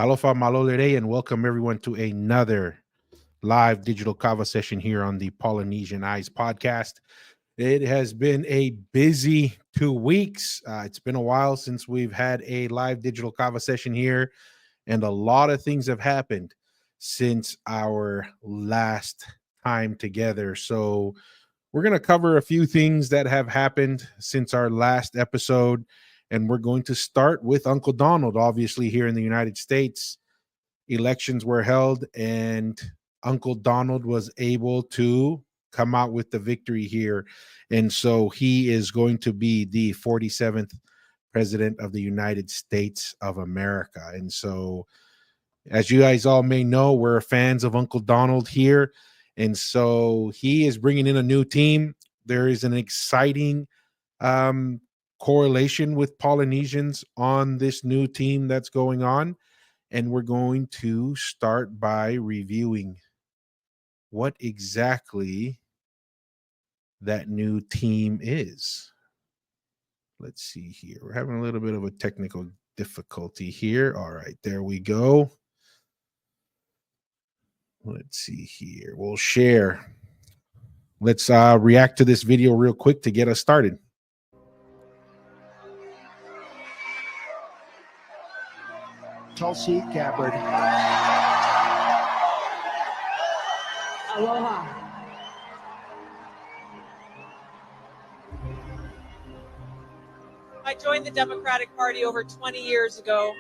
Talofa Malolere, and welcome everyone to another live digital kava session here on the Polynesian Eyes podcast. It has been a busy 2 weeks. It's been a while since we've had a live digital kava session here, and a lot of things have happened since our last time together. So we're going to cover a few things that have happened since our last episode. And we're going to start with Uncle Donald. Obviously, here in the United States, elections were held, and Uncle Donald was able to come out with the victory here. And so he is going to be the 47th president of the United States of America. And so, as you guys all may know, we're fans of Uncle Donald here. And so he is bringing in a new team. There is an exciting correlation with Polynesians on this new team that's going on. And we're going to start by reviewing what exactly that new team is. Let's see here. We're having a little bit of a technical difficulty here. All right, there we go. Let's see here. We'll share. Let's react to this video real quick to get us started. Tulsi Gabbard. Aloha. I joined the Democratic Party over 20 years ago.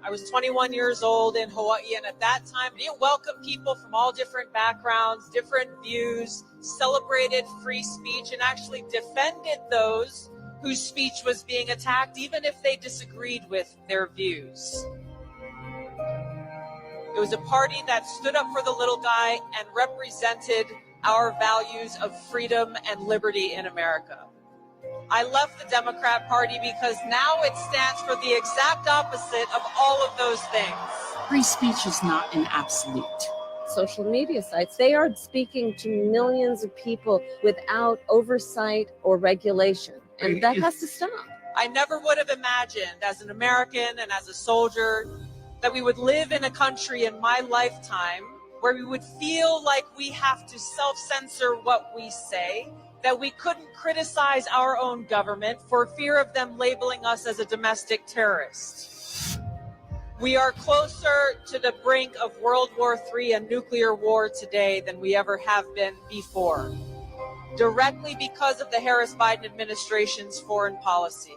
I was 21 years old in Hawaii, and at that time, it welcomed people from all different backgrounds, different views, celebrated free speech, and actually defended those whose speech was being attacked, even if they disagreed with their views. It was a party that stood up for the little guy and represented our values of freedom and liberty in America. I left the Democrat Party because now it stands for the exact opposite of all of those things. Free speech is not an absolute. Social media sites, they are speaking to millions of people without oversight or regulation, and that has to stop. I never would have imagined, as an American and as a soldier, that we would live in a country in my lifetime where we would feel like we have to self-censor what we say, that we couldn't criticize our own government for fear of them labeling us as a domestic terrorist. We are closer to the brink of World War III and nuclear war today than we ever have been before, directly because of the Harris-Biden administration's foreign policy.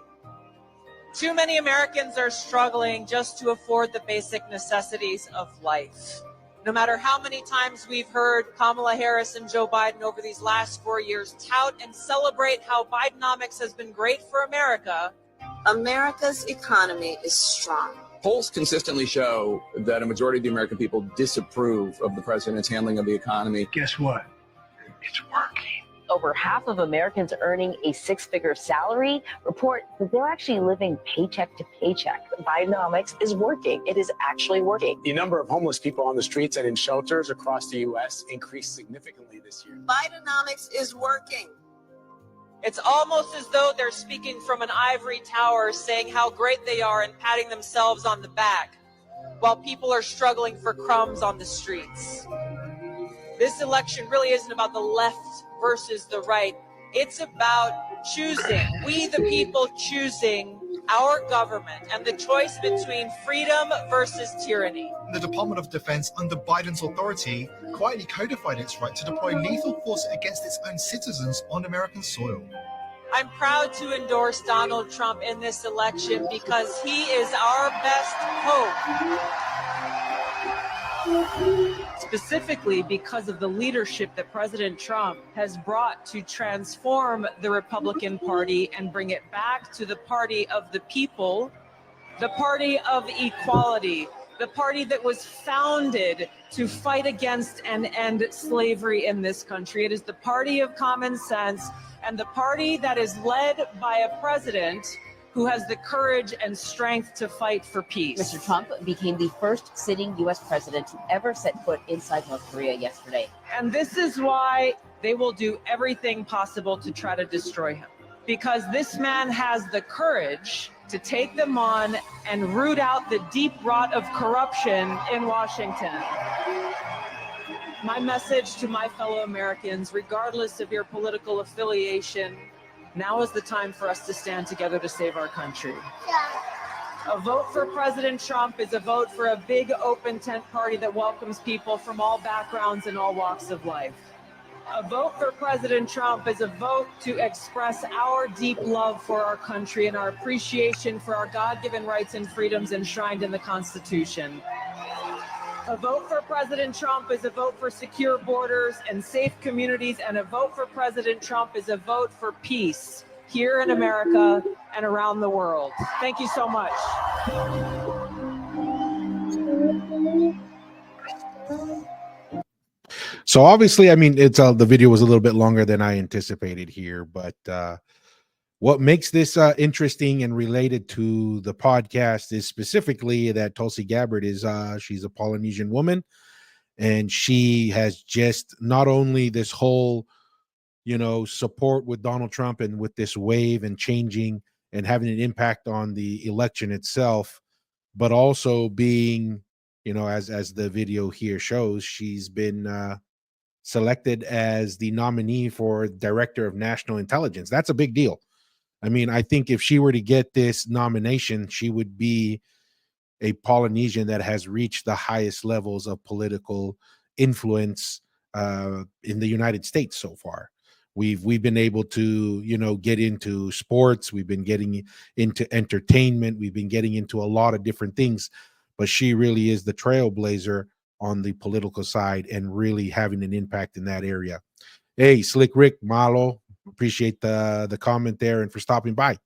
Too many Americans are struggling just to afford the basic necessities of life. No matter how many times we've heard Kamala Harris and Joe Biden over these last 4 years tout and celebrate how Bidenomics has been great for America, America's economy is strong. Polls consistently show that a majority of the American people disapprove of the president's handling of the economy. Guess what? It's working. Over half of Americans earning a six-figure salary report that they're actually living paycheck to paycheck. Bidenomics is working. It is actually working. The number of homeless people on the streets and in shelters across the U.S. increased significantly this year. Bidenomics is working. it's almost as though they're speaking from an ivory tower, saying how great they are and patting themselves on the back, while people are struggling for crumbs on the streets. This election really isn't about the left versus the right. It's about choosing, we the people choosing our government and the choice between freedom versus tyranny. The Department of Defense under Biden's authority quietly codified its right to deploy lethal force against its own citizens on American soil. I'm proud to endorse Donald Trump in this election because he is our best hope. Specifically because of the leadership that President Trump has brought to transform the Republican Party and bring it back to the party of the people, the party of equality, the party that was founded to fight against and end slavery in this country. It is the party of common sense and the party that is led by a president who has the courage and strength to fight for peace. Mr. Trump became the first sitting U.S. president to ever set foot inside North Korea yesterday. And this is why they will do everything possible to try to destroy him. Because this man has the courage to take them on and root out the deep rot of corruption in Washington. My message to my fellow Americans, regardless of your political affiliation, now is the time for us to stand together to save our country. A vote for President Trump is a vote for a big open tent party that welcomes people from all backgrounds and all walks of life. A vote for President Trump is a vote to express our deep love for our country and our appreciation for our God-given rights and freedoms enshrined in the Constitution. A vote for President Trump is a vote for secure borders and safe communities, and a vote for President Trump is a vote for peace here in America and around the world. Thank you so much. So obviously, I mean, it's the video was a little bit longer than I anticipated here, but what makes this interesting and related to the podcast is specifically that Tulsi Gabbard is she's a Polynesian woman, and she has just not only this whole support with Donald Trump and with this wave and changing and having an impact on the election itself, but also being as the video here shows, she's been selected as the nominee for Director of National Intelligence. That's a big deal. I mean, I think if she were to get this nomination, she would be a Polynesian that has reached the highest levels of political influence in the United States so far. We've been able to get into sports, we've been getting into entertainment, we've been getting into a lot of different things, but she really is the trailblazer on the political side and really having an impact in that area. Hey, Slick Rick, Malu, appreciate the comment there and for stopping by.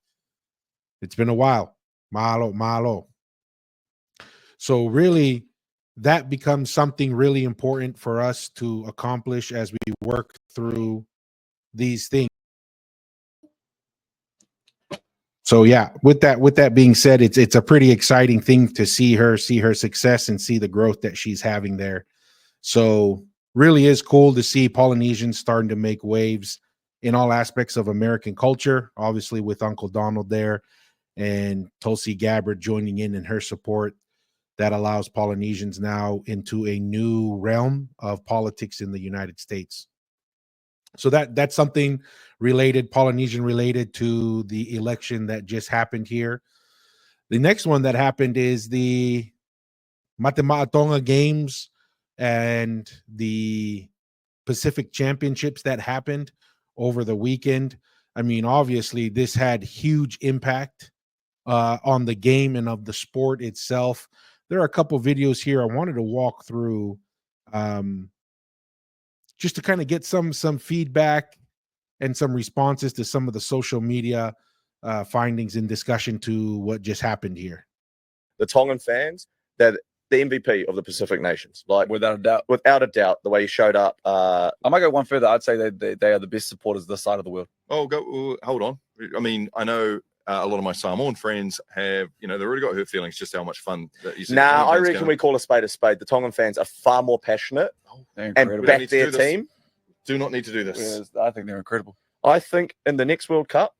It's been a while. Malu. So really, that becomes something really important for us to accomplish as we work through these things. So yeah, with that being said, it's a pretty exciting thing to see her success and see the growth that she's having there. So really is cool to see Polynesians starting to make waves in all aspects of American culture, obviously with Uncle Donald there and Tulsi Gabbard joining in her support. That allows Polynesians now into a new realm of politics in the United States. So that's something Polynesian related to the election that just happened here. The next one that happened is the Mate Games and the Pacific Championships that happened over the weekend. I mean, obviously, this had huge impact on the game and of the sport itself. There are a couple videos here I wanted to walk through just to kind of get some feedback and some responses to some of the social media findings and discussion to what just happened here. The Tongan fans, they're the MVP of the Pacific nations, like without a doubt. Without a doubt, the way he showed up. I might go one further. I'd say they are the best supporters this side of the world. Hold on. I mean, I know a lot of my Samoan friends have, they've already got hurt feelings just how much fun that you see. Nah, I reckon we call a spade a spade. The Tongan fans are far more passionate and back their team. Do not need to do this. Yeah, I think they're incredible. I think in the next World Cup,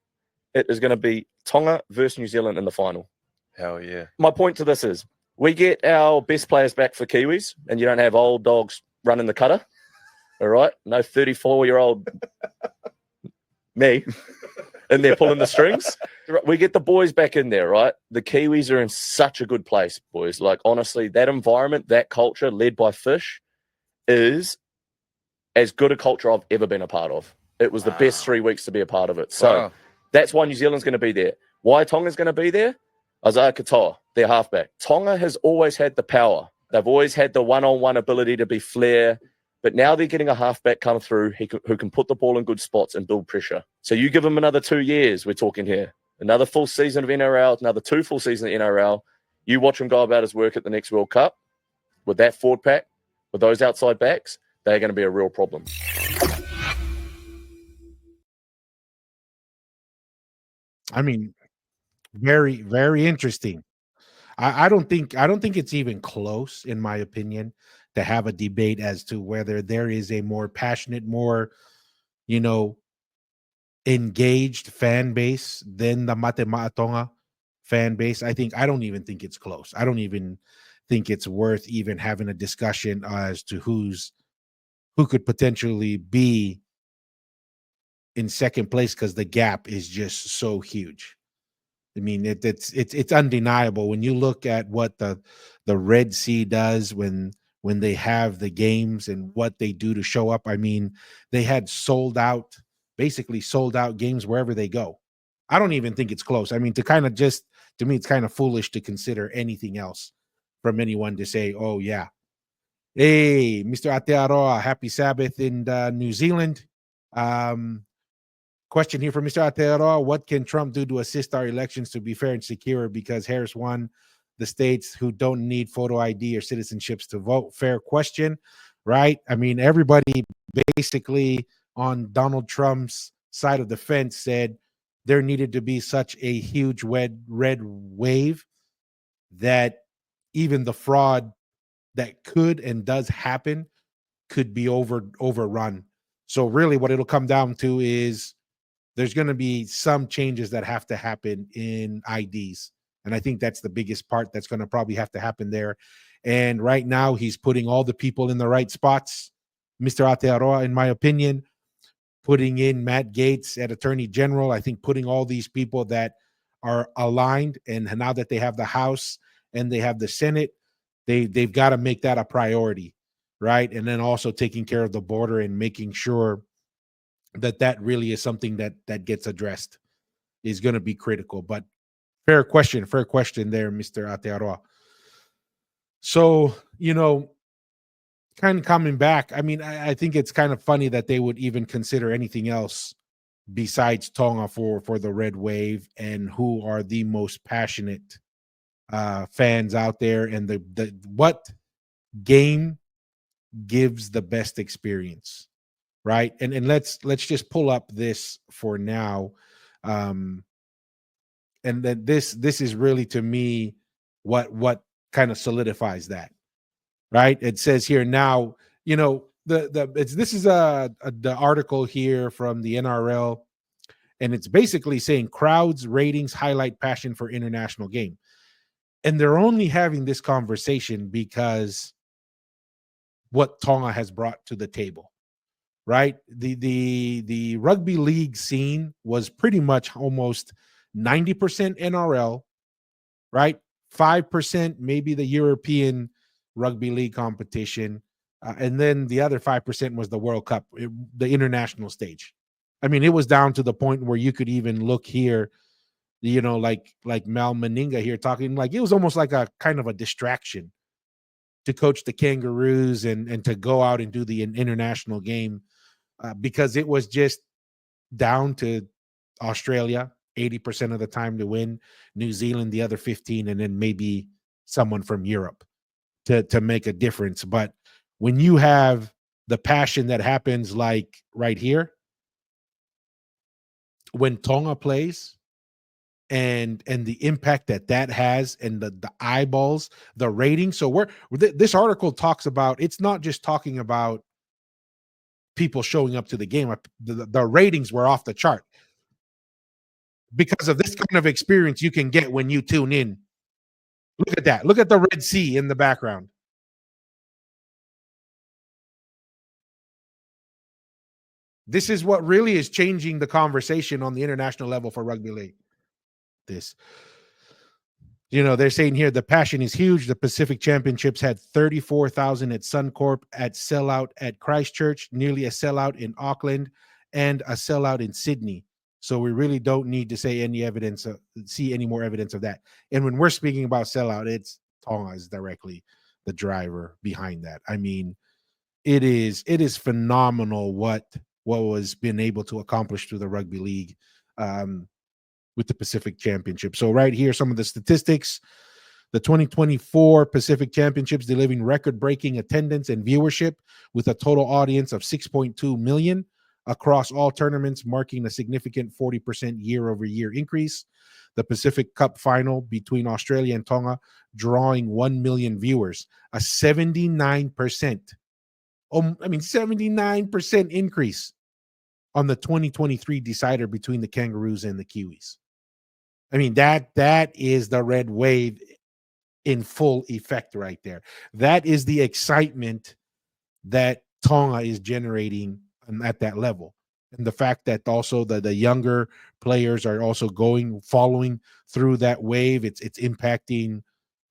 it is going to be Tonga versus New Zealand in the final. Hell yeah. My point to this is we get our best players back for Kiwis and you don't have old dogs running the cutter. All right? No 34-year-old me in there pulling the strings. We get the boys back in there, right? The Kiwis are in such a good place, boys. Like, honestly, that environment, that culture led by Fish is as good a culture I've ever been a part of. It was the best 3 weeks to be a part of it. So that's why New Zealand's going to be there. Why Tonga's going to be there? Isaiah Katoa, their halfback. Tonga has always had the power. They've always had the one-on-one ability to be flair. But now they're getting a halfback come through who can put the ball in good spots and build pressure. So you give them another 2 years, we're talking here. Another full season of NRL, another 2 full seasons of NRL. You watch him go about his work at the next World Cup with that forward pack, with those outside backs, they're going to be a real problem. I mean, very, very interesting. I don't think it's even close, in my opinion, to have a debate as to whether there is a more passionate, more, engaged fan base than the Mate Tonga fan base. I don't even think it's close. I don't even think it's worth even having a discussion as to who could potentially be in second place, because the gap is just so huge. I mean, it's undeniable when you look at what the Red Sea does when they have the games and what they do to show up. I mean, they had basically sold out games wherever they go. I don't even think it's close. I mean, to me, it's kind of foolish to consider anything else from anyone to say, oh yeah, hey, Mr. Atearoa, happy Sabbath in New Zealand. Question here from Mr. Atearoa: what can Trump do to assist our elections to be fair and secure? Because Harris won the states who don't need photo ID or citizenships to vote. Fair question, right? I mean, everybody basically on Donald Trump's side of the fence said there needed to be such a huge red wave that even the fraud that could and does happen could be overrun. So really what it'll come down to is there's going to be some changes that have to happen in IDs. And I think that's the biggest part that's going to probably have to happen there. And right now, he's putting all the people in the right spots. Mr. Atearoa, in my opinion, putting in Matt Gaetz at Attorney General. I think putting all these people that are aligned, and now that they have the House and they have the Senate, they've got to make that a priority, right? And then also taking care of the border and making sure that really is something that gets addressed is going to be critical. But fair question there, Mr. Atearoa. So, kind of coming back, I mean, I think it's kind of funny that they would even consider anything else besides Tonga for the red wave, and who are the most passionate fans out there, and the what game gives the best experience. Right. And let's just pull up this for now. And then this is really, to me, what kind of solidifies that. Right. It says here now, this is the article here from the NRL, and it's basically saying crowds ratings highlight passion for international game. And they're only having this conversation because what Tonga has brought to the table. Right, the rugby league scene was pretty much almost 90% NRL, right? 5% maybe the European rugby league competition, and then the other 5% was the World Cup, the international stage. I mean, it was down to the point where you could even look here, like Mal Meninga here talking, like it was almost like a kind of a distraction to coach the Kangaroos and to go out and do the international game. Because it was just down to Australia 80% of the time to win, New Zealand the other 15, and then maybe someone from Europe to make a difference. But when you have the passion that happens like right here, when Tonga plays, and the impact that has, and the eyeballs, the rating. So this article talks about, it's not just talking about people showing up to the game. The ratings were off the chart because of this kind of experience you can get when you tune in. Look at that. Look at the Red Sea in the background. This is what really is changing the conversation on the international level for rugby league. They're saying here the passion is huge. The Pacific Championships had 34,000 at Suncorp, at sellout at Christchurch, nearly a sellout in Auckland, and a sellout in Sydney. So we really don't need to see any more evidence of that. And when we're speaking about sellout, it's Tonga is directly the driver behind that. I mean, it is phenomenal what was been able to accomplish through the rugby league. With the Pacific Championship. So right here, some of the statistics. The 2024 Pacific Championships delivering record-breaking attendance and viewership with a total audience of 6.2 million across all tournaments, marking a significant 40% year-over-year increase. The Pacific Cup final between Australia and Tonga drawing 1 million viewers, a 79%. 79% increase on the 2023 decider between the Kangaroos and the Kiwis. I mean, that is the red wave in full effect right there. That is the excitement that Tonga is generating at that level. And the fact that also the younger players are also following through that wave, it's impacting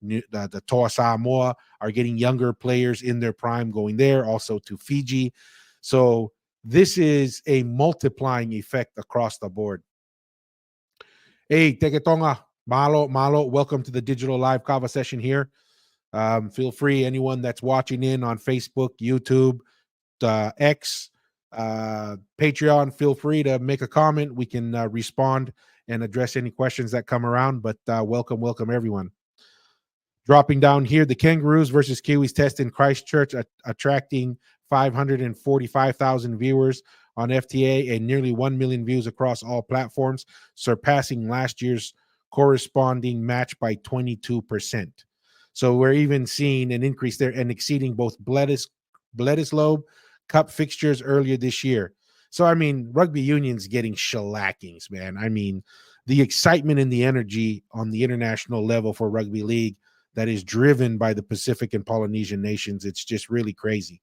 the Toa Samoa are getting younger players in their prime going there, also to Fiji. So this is a multiplying effect across the board. Hey, Teke Tonga, Malo, welcome to the Digital Live Kava session here. Feel free, anyone that's watching in on Facebook, YouTube, X, Patreon, feel free to make a comment. We can respond and address any questions that come around. But welcome everyone. Dropping down here, the Kangaroos versus Kiwis test in Christchurch, attracting 545,000 viewers on FTA and nearly 1 million views across all platforms, surpassing last year's corresponding match by 22%. So we're even seeing an increase there and exceeding both Bledisloe Cup fixtures earlier this year. So, I mean, rugby union's getting shellackings, man. I mean, the excitement and the energy on the international level for rugby league that is driven by the Pacific and Polynesian nations, it's just really crazy.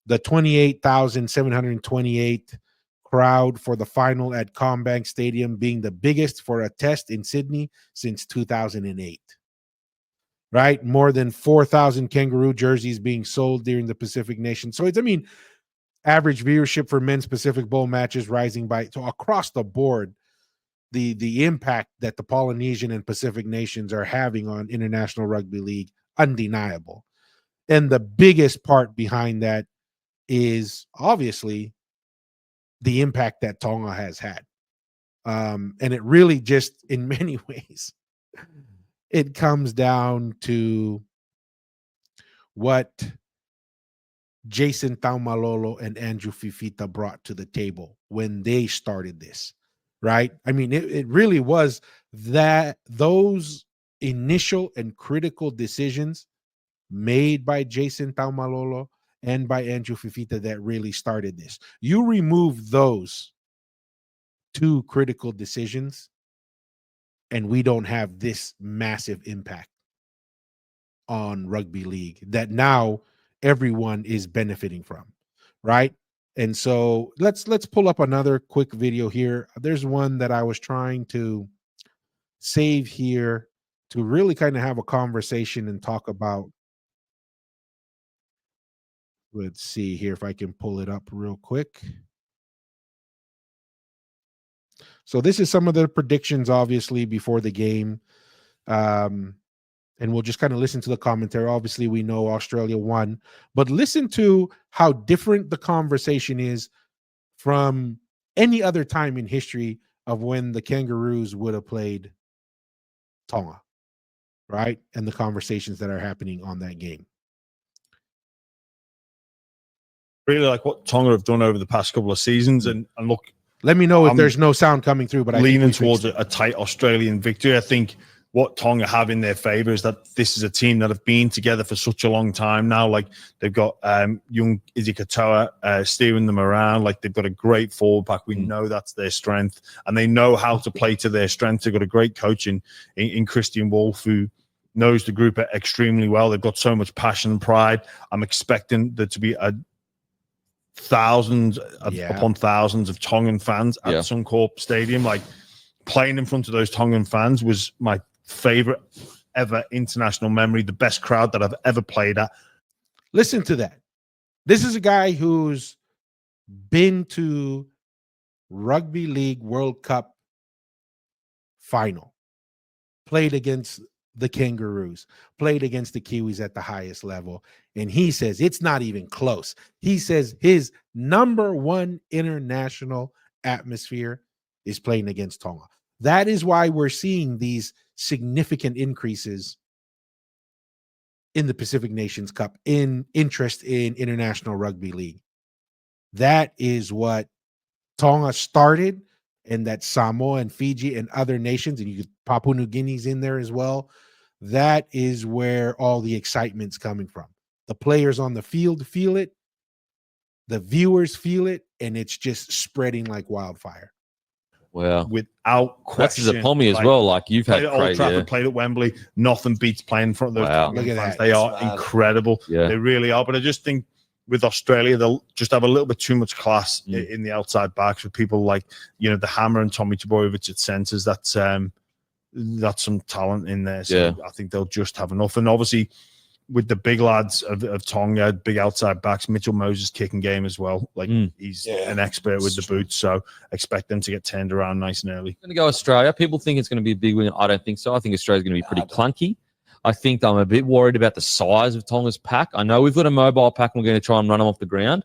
The 28,728 crowd for the final at Combank Stadium being the biggest for a test in Sydney since 2008. Right? More than 4,000 Kangaroo jerseys being sold during the Pacific Nation. So it's, I mean, average viewership for men's Pacific Bowl matches rising by, so across the board, the impact that the Polynesian and Pacific nations are having on international rugby league, undeniable. And the biggest part behind that is obviously the impact that Tonga has had. And it really just, in many ways, it comes down to what Jason Taumalolo and Andrew Fifita brought to the table when they started this, right? I mean, it really was that those initial and critical decisions made by Jason Taumalolo and by Andrew Fifita that really started this. You remove those two critical decisions, and we don't have this massive impact on rugby league that now everyone is benefiting from, right? And so let's pull up another quick video here. There's one that I was trying to save here to really kind of have a conversation and talk about. Let's see here if I can pull it up real quick. So this is some of the predictions, obviously, before the game. And we'll just kind of listen to the commentary. Obviously, we know Australia won, but listen to how different the conversation is from any other time in history of when the Kangaroos would have played Tonga, right? And the conversations that are happening on that game. Really like what Tonga have done over the past couple of seasons. And look, let me know if there's no sound coming through, but I leaning towards a tight Australian victory. I think what Tonga have in their favor is that this is a team that have been together for such a long time now. Like they've got young Izzy Katoa steering them around. Like they've got a great forward pack. We know that's their strength, and they know how to play to their strength. They've got a great coach in Christian Wolf, who knows the group extremely well. They've got so much passion and pride. I'm expecting there to be thousands upon thousands of Tongan fans at Suncorp Stadium. Like playing in front of those Tongan fans was my favorite ever international memory, the best crowd that I've ever played at. Listen to that. This is a guy who's been to Rugby League World Cup final, played against the Kangaroos, played against the Kiwis at the highest level, and he says it's not even close. He says his number one international atmosphere is playing against Tonga. That is why we're seeing these significant increases in the Pacific Nations Cup in interest in international rugby league. That is what Tonga started, and that Samoa and Fiji and other nations, and you could Papua New Guinea's in there as well. That is where all the excitement's coming from. The players on the field feel it, the viewers feel it, and it's just spreading like wildfire. Wow. without That's question. the Pommy as well. Like you've Played had at Old crazy. Trafford, Yeah. played at Wembley. Nothing beats playing in front of those Wow. Tongan Look at fans. that. They That's are mad. incredible. Yeah. They really are. But I just think with Australia, they'll just have a little bit too much class in the outside backs with people like, the Hammer and Tommy Tebojevic at centres. That's some talent in there. So I think they'll just have enough. And obviously, with the big lads of Tonga, big outside backs, Mitchell Moses kicking game as well. Like he's an expert with the boots. So expect them to get turned around nice and early. Going to go Australia. People think it's going to be a big win. I don't think so. I think Australia's going to be pretty clunky. I think I'm a bit worried about the size of Tonga's pack. I know we've got a mobile pack and we're going to try and run them off the ground.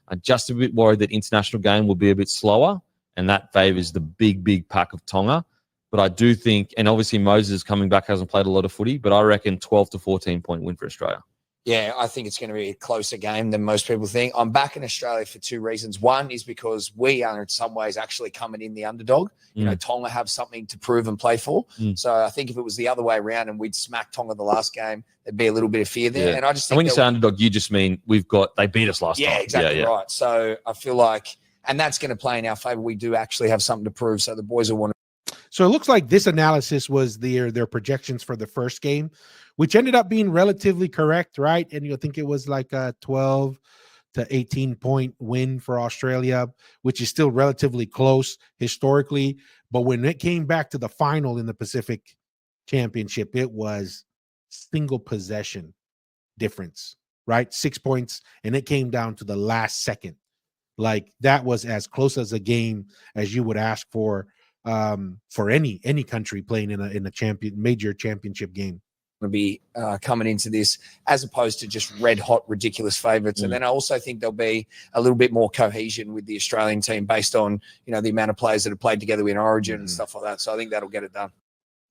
I'm just a bit worried that international game will be a bit slower, and that favours the big pack of Tonga. But I do think, and obviously Moses is coming back, hasn't played a lot of footy, but I reckon 12 to 14 point win for Australia. Yeah, I think it's going to be a closer game than most people think. I'm back in Australia for two reasons. One is because we are in some ways actually coming in the underdog. Tonga have something to prove and play for. So I think if it was the other way around and we'd smack Tonga the last game, there'd be a little bit of fear there. Yeah. And I just think when you say underdog, you just mean they beat us last time. Yeah, exactly right. So I feel like, and that's going to play in our favor. We do actually have something to prove. So the boys will want to. So it looks like this analysis was their projections for the first game, which ended up being relatively correct, right? And you think it was like a 12 to 18 point win for Australia, which is still relatively close historically. But when it came back to the final in the Pacific Championship, it was single possession difference, right? 6 points, and it came down to the last second. Like that was as close as a game as you would ask for any country playing in a major championship game. To be coming into this as opposed to just red hot ridiculous favorites. And then I also think there'll be a little bit more cohesion with the Australian team based on the amount of players that have played together in Origin and stuff like that. So I think that'll get it done.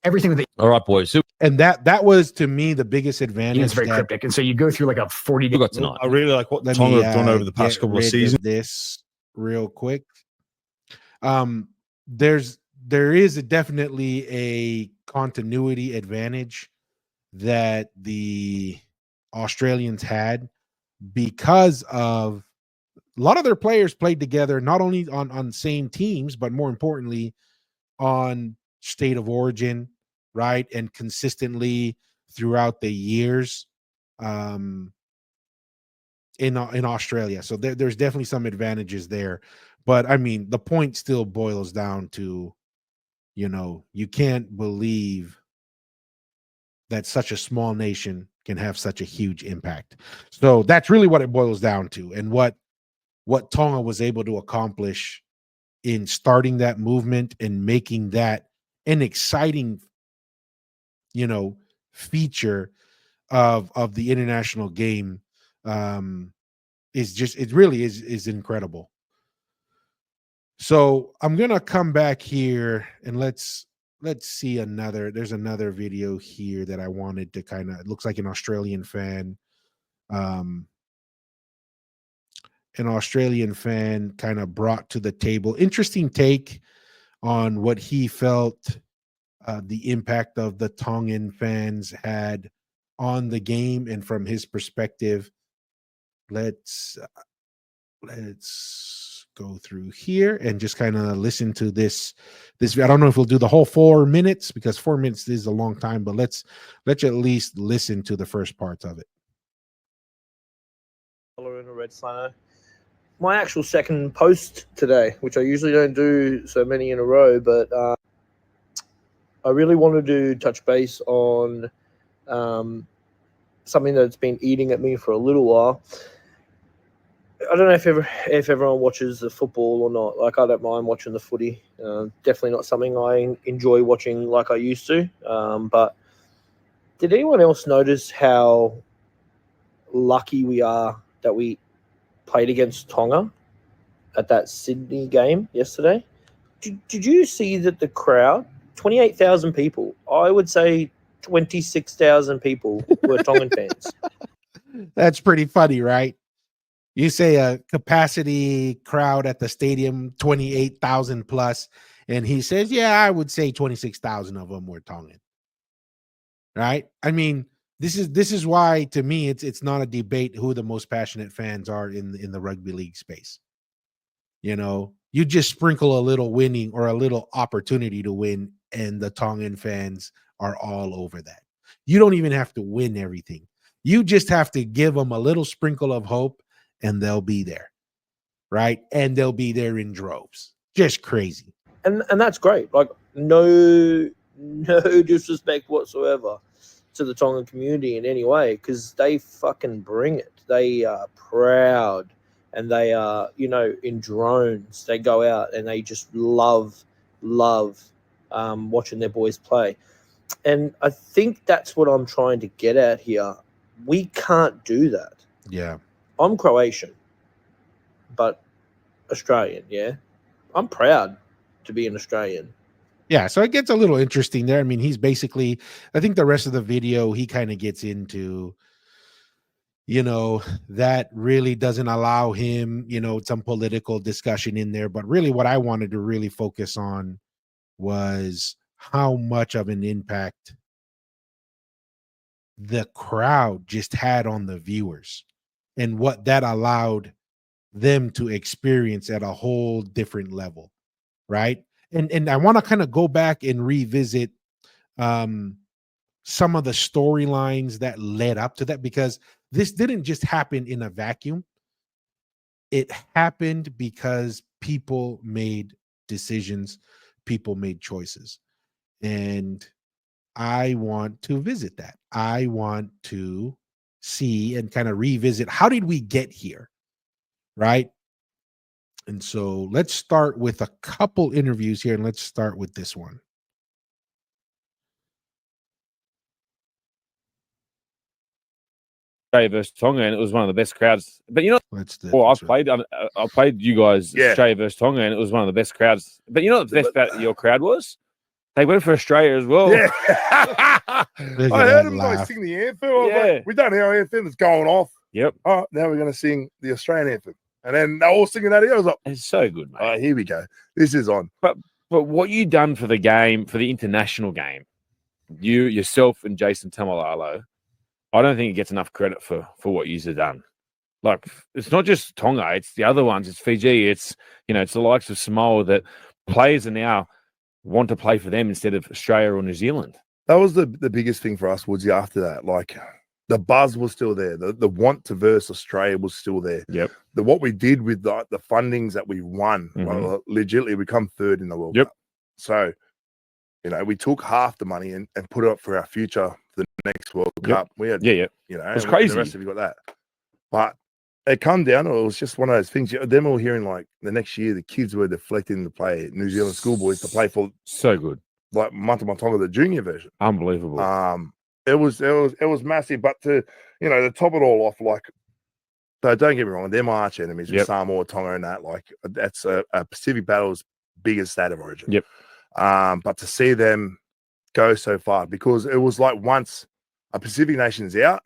Everything with All right, boys. And that was to me the biggest advantage. It's very cryptic. And so you go through like a 40-day. got tonight. I really like what Tonga have done over the past couple of seasons. This real quick. There is definitely a continuity advantage that the Australians had because of a lot of their players played together, not only on same teams, but more importantly on state of origin, right? And consistently throughout the years in Australia. So there's definitely some advantages there. But I mean, the point still boils down to, you can't believe that such a small nation can have such a huge impact. So that's really what it boils down to, and what Tonga was able to accomplish in starting that movement and making that an exciting, feature of the international game it really is incredible. So I'm gonna come back here and let's see there's another video here that I wanted to it looks like an Australian fan kind of brought to the table interesting take on what he felt the impact of the Tongan fans had on the game, and from his perspective, let's go through here and just kind of listen to this. I don't know if we'll do the whole 4 minutes because 4 minutes is a long time, but let's at least listen to the first parts of it. Color in a red flannel. My actual second post today, which I usually don't do so many in a row, but I really wanted to touch base on something that's been eating at me for a little while. I don't know if everyone watches the football or not. Like, I don't mind watching the footy. Definitely not something I enjoy watching like I used to. But did anyone else notice how lucky we are that we played against Tonga at that Sydney game yesterday? Did you see that the crowd, 28,000 people, I would say 26,000 people were Tongan fans. That's pretty funny, right? You say a capacity crowd at the stadium, 28,000 plus, and he says, yeah, I would say 26,000 of them were Tongan. Right? I mean, this is why, to me, it's not a debate who the most passionate fans are in the rugby league space. You just sprinkle a little winning or a little opportunity to win, and the Tongan fans are all over that. You don't even have to win everything. You just have to give them a little sprinkle of hope, and they'll be there, right? And they'll be there in droves. Just crazy. And that's great. Like no disrespect whatsoever to the Tongan community in any way, because they fucking bring it. They are proud, and they are, in drones. They go out and they just love watching their boys play. And I think that's what I'm trying to get at here. We can't do that. Yeah. I'm Croatian, but Australian, yeah. I'm proud to be an Australian. Yeah, so it gets a little interesting there. I mean, he's basically, I think the rest of the video, he kind of gets into, that really doesn't allow him, some political discussion in there. But really what I wanted to really focus on was how much of an impact the crowd just had on the viewers and what that allowed them to experience at a whole different level, right? And I want to kind of go back and revisit some of the storylines that led up to that, because this didn't just happen in a vacuum. It happened because people made decisions, people made choices. And I want to visit that. I want to see and kind of revisit, how did we get here? Right? And so let's start with a couple interviews here, and let's start with this one. Australia versus Tonga, and it was one of the best crowds. But I played you guys Australia versus Tonga, and it was one of the best crowds. But you know what the best about your crowd was? They went for Australia as well. Yeah. I heard them guys sing the anthem. Like, we don't have our anthem. It's going off. Yep. All right, now we're going to sing the Australian anthem. And then they're all singing that here. I was like, it's so good, mate. All right, here we go. This is on. But what you done for the game, for the international game, you, yourself, and Jason Tamalalo, I don't think it gets enough credit for what you've done. Like, it's not just Tonga, it's the other ones. It's Fiji. It's it's the likes of Samoa, that players are now want to play for them instead of Australia or New Zealand. That was the biggest thing for us, Woodsy, after that. Like, the buzz was still there. The want to verse Australia was still there. Yep. What we did with the fundings that we won, legitimately, we come third in the World Cup. So, we took half the money and put it up for our future for the next World Cup. We had, it was crazy. The rest of you got that. But it come down, it was just one of those things. Them all hearing, like, the next year, the kids were deflecting to play New Zealand schoolboys to play for. So good. Like Matamatanga, the junior version. Unbelievable. It was massive, but to top it all off, like, so don't get me wrong, they're my arch enemies with Samoa, Tonga, and that. Like, that's a Pacific Battle's biggest state of origin. Yep. But to see them go so far, because it was like once a Pacific nation's out,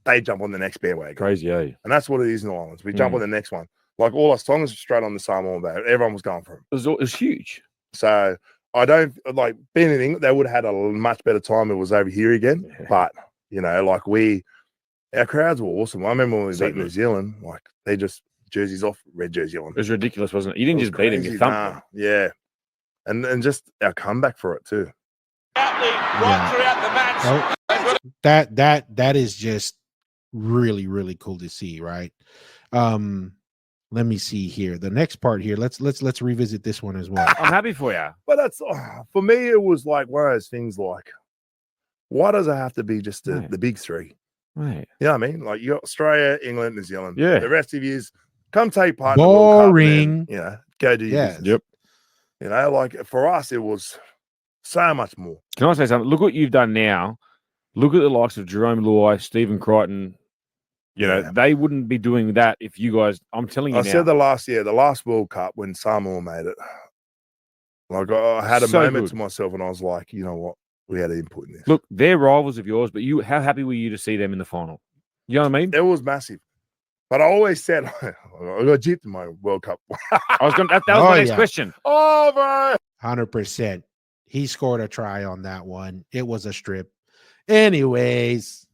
they jump on the next bandwagon. Crazy, eh? And that's what it is in the islands. We jump on the next one. Like, all us Tongans straight on the Samoan boat. Everyone was going for them. It was huge. So I don't like being in England. They would have had a much better time if it was over here again. Yeah. But like our crowds were awesome. I remember when we beat New Zealand, like, they just jerseys off, red jersey on. It was ridiculous, wasn't it? You didn't just beat them, you thumped them. Yeah, and just our comeback for it too. Right throughout the match. That is just really, really cool to see, right? Let me see here. The next part here. Let's revisit this one as well. I'm happy for you. But that's for me. It was like one of those things. Like, why does it have to be just the big three? Right. You know what I mean? Like, you got Australia, England, New Zealand. Yeah. The rest of yous come take part. Boring. In the World Cup, go do your business. Yep. Like, for us, it was so much more. Can I say something? Look what you've done now. Look at the likes of Jerome Luai, Stephen Crichton. They wouldn't be doing that if you guys. I'm telling you, I said the last World Cup when Samoa made it. Like, I had a moment to myself, and I was like, you know what, we had input in this. Look, they're rivals of yours, but how happy were you to see them in the final? You know what I mean? It was massive. But I always said, I got gypped in my World Cup. I was going. That was my next question. Oh, bro, 100%. He scored a try on that one. It was a strip. Anyways.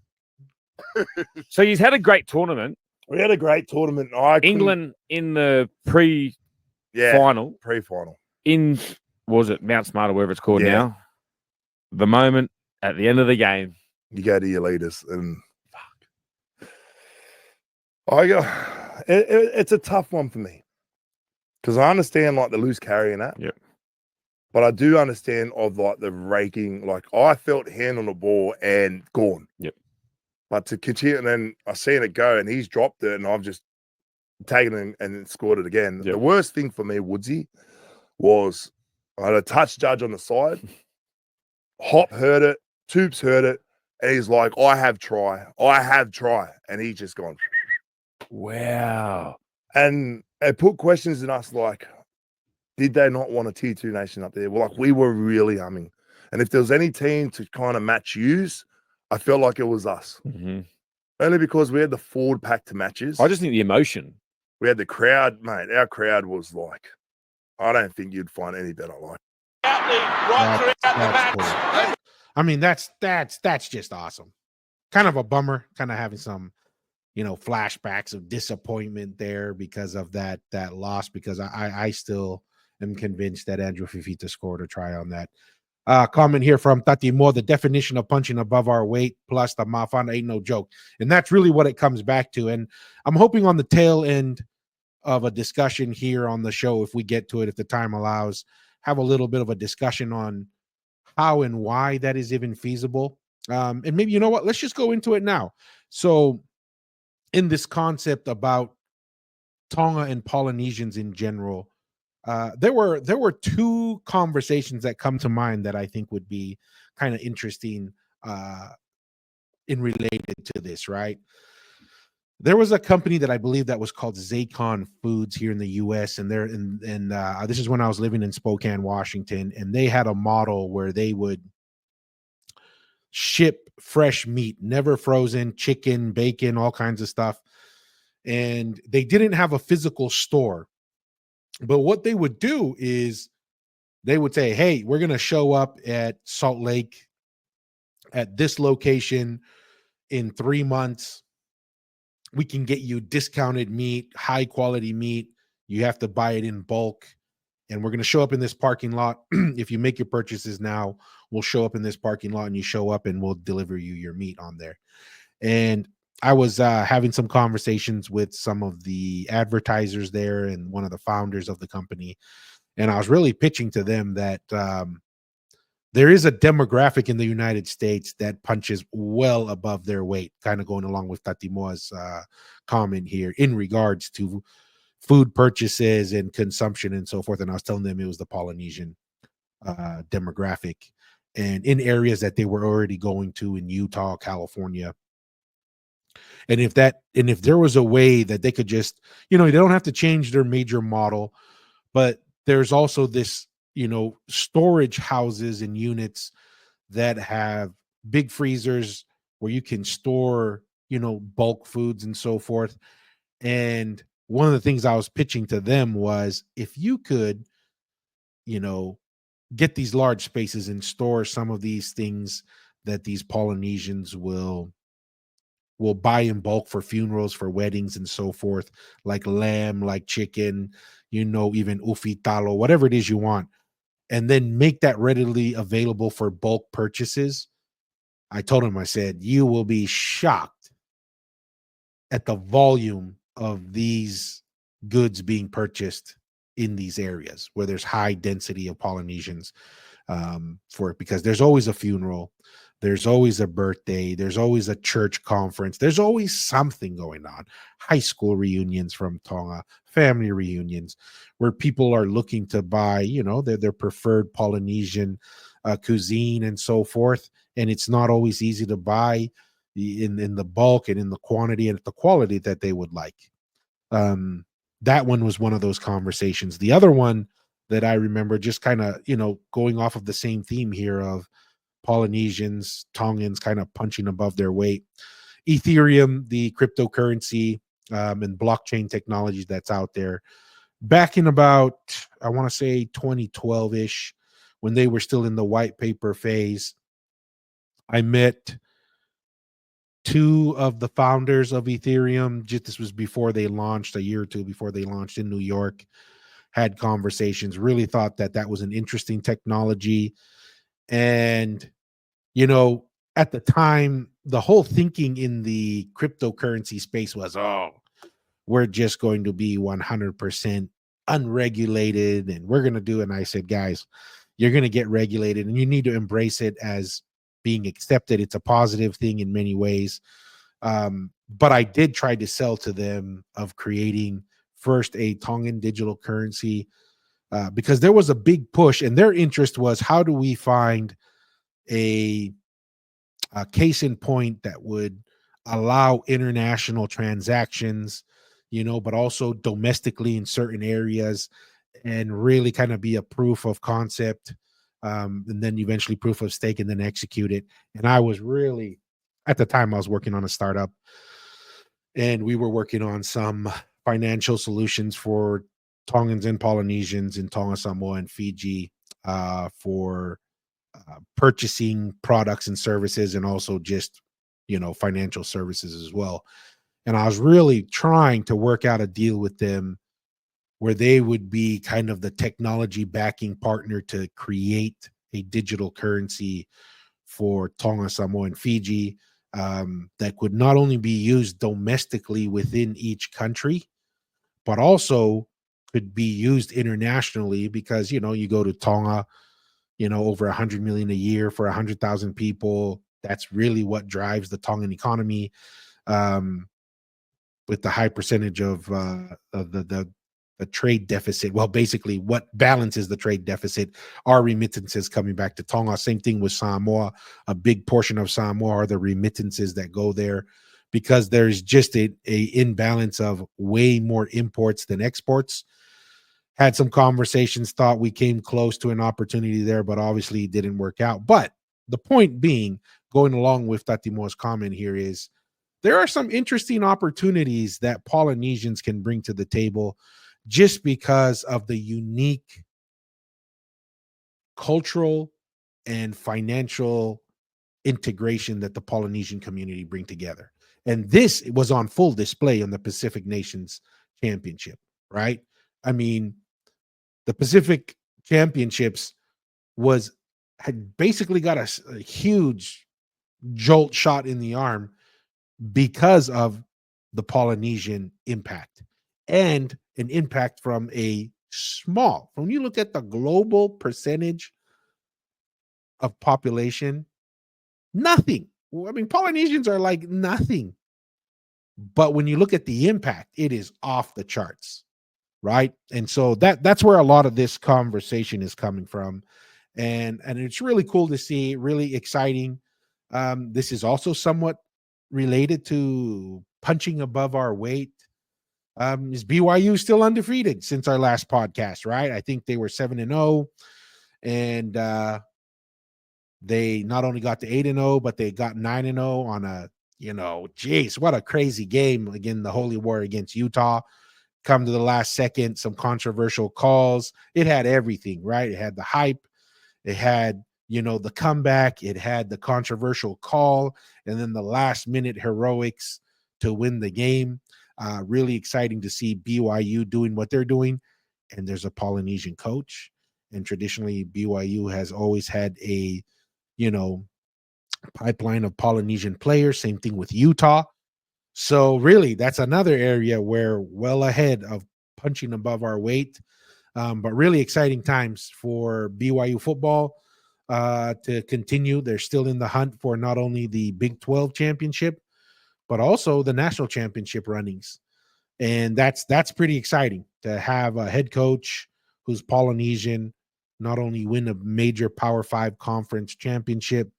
So you've had a great tournament. We had a great tournament. England in the pre final pre-final in was it Mount Smart or wherever it's called now. The moment at the end of the game, you go to your leaders and I go. It's a tough one for me because I understand like the loose carrying that. Yep. But I do understand of like the raking. Like I felt hand on the ball and gone. Yep. But to continue, and then I seen it go, and he's dropped it, and I've just taken it and scored it again. Yep. The worst thing for me, Woodsy, was I had a touch judge on the side. Hop heard it, Tubes heard it, and he's like, I have try, and he's just gone. Wow. And it put questions in us like, did they not want a tier 2 nation up there? Well, like we were really humming. And if there was any team to kind of match use, I felt like it was us. Mm-hmm. Only because we had the forward pack to matches. I just think the emotion. We had the crowd, mate. Our crowd was like, I don't think you'd find any better like. That's cool. I mean, that's just awesome. Kind of a bummer, kind of having some, flashbacks of disappointment there because of that loss. Because I still am convinced that Andrew Fifita scored a try on that. Comment here from Tati Moore, the definition of punching above our weight plus the mafana ain't no joke. And that's really what it comes back to. And I'm hoping on the tail end of a discussion here on the show, if we get to it, if the time allows, have a little bit of a discussion on how and why that is even feasible. And maybe, you know what, let's just go into it now. So in this concept about Tonga and Polynesians in general, there were two conversations that come to mind that I think would be kind of interesting in related to this, right? There was a company that I believe that was called Zacon Foods here in the U.S. and this is when I was living in Spokane, Washington, and they had a model where they would ship fresh meat, never frozen, chicken, bacon, all kinds of stuff, and they didn't have a physical store. But what they would do is they would say, hey, we're going to show up at Salt Lake at this location in 3 months. We can get you discounted meat, high quality meat. You have to buy it in bulk. And we're going to show up in this parking lot. If you make your purchases now, we'll show up in this parking lot and you show up and we'll deliver you your meat on there. And I was having some conversations with some of the advertisers there and one of the founders of the company. And I was really pitching to them that there is a demographic in the United States that punches well above their weight, kind of going along with Tatimoa's comment here in regards to food purchases and consumption and so forth. And I was telling them it was the Polynesian demographic, and in areas that they were already going to in Utah, California. And if there was a way that they could just, they don't have to change their major model, but there's also this, storage houses and units that have big freezers where you can store, bulk foods and so forth. And one of the things I was pitching to them was if you could, get these large spaces and store some of these things that these Polynesians will buy in bulk for funerals, for weddings and so forth, like lamb, like chicken, even ufitalo, whatever it is you want, and then make that readily available for bulk purchases. I told him, I said, you will be shocked at the volume of these goods being purchased in these areas where there's high density of Polynesians for it, because there's always a funeral. There's always a birthday. There's always a church conference. There's always something going on. High school reunions from Tonga, family reunions, where people are looking to buy, their preferred Polynesian cuisine and so forth. And it's not always easy to buy in the bulk and in the quantity and at the quality that they would like. That one was one of those conversations. The other one that I remember, just kind of, going off of the same theme here of Polynesians, Tongans kind of punching above their weight. Ethereum, the cryptocurrency and blockchain technology that's out there. Back in about, I want to say 2012-ish, when they were still in the white paper phase, I met two of the founders of Ethereum. This was before they launched, a year or two before they launched in New York. had conversations, really thought that that was an interesting technology. And, you know, at the time, the whole thinking in the cryptocurrency space was, oh, we're just going to be 100% unregulated and we're going to do it. And I said, guys, you're going to get regulated and you need to embrace it as being accepted. It's a positive thing in many ways. But I did try to sell to them of creating first a Tongan digital currency because there was a big push and their interest was, how do we find a case in point that would allow international transactions, you know, but also domestically in certain areas, and really kind of be a proof of concept, and then eventually proof of stake, and then execute it. And I was really, at the time, I was working on a startup, and we were working on some financial solutions for Tongans and Polynesians in Tonga, Samoa, and Fiji for purchasing products and services, and also just, you know, financial services as well. And I was really trying to work out a deal with them where they would be kind of the technology backing partner to create a digital currency for Tonga, Samoa, and Fiji that could not only be used domestically within each country, but also could be used internationally, because, you know, you go to Tonga, you know, over 100 million a year for 100,000 people. That's really what drives the Tongan economy, with the high percentage of the trade deficit. Well, basically, what balances the trade deficit are remittances coming back to Tonga. Same thing with Samoa. A big portion of Samoa are the remittances that go there, because there's just a imbalance of way more imports than exports. Had some conversations, thought we came close to an opportunity there, but obviously it didn't work out. But the point being, going along with Tatimo's comment here, is there are some interesting opportunities that Polynesians can bring to the table just because of the unique cultural and financial integration that the Polynesian community bring together. And this was on full display on the Pacific Nations Championship, right? I mean, the Pacific Championships had basically got a huge jolt shot in the arm because of the Polynesian impact, and an impact from a small, when you look at the global percentage of population, nothing. I mean, Polynesians are like nothing. But when you look at the impact, it is off the charts. Right. And so that's where a lot of this conversation is coming from. And it's really cool to see, really exciting. This is also somewhat related to punching above our weight. Is BYU still undefeated since our last podcast, right? I think they were 7-0, and they not only got to 8-0, but they got 9-0 on a, you know, geez, what a crazy game. Again, the Holy War against Utah. Come to the last second, some controversial calls. It had everything, right? It had the hype. It had, you know, the comeback. It had the controversial call, and then the last minute heroics to win the game. Really exciting to see BYU doing what they're doing. And there's a Polynesian coach. And traditionally, BYU has always had a, you know, pipeline of Polynesian players. Same thing with Utah. So really, that's another area where well ahead of punching above our weight. But really exciting times for BYU football to continue. They're still in the hunt for not only the Big 12 championship, but also the national championship runnings. And that's pretty exciting to have a head coach who's Polynesian, not only win a major Power 5 conference championship,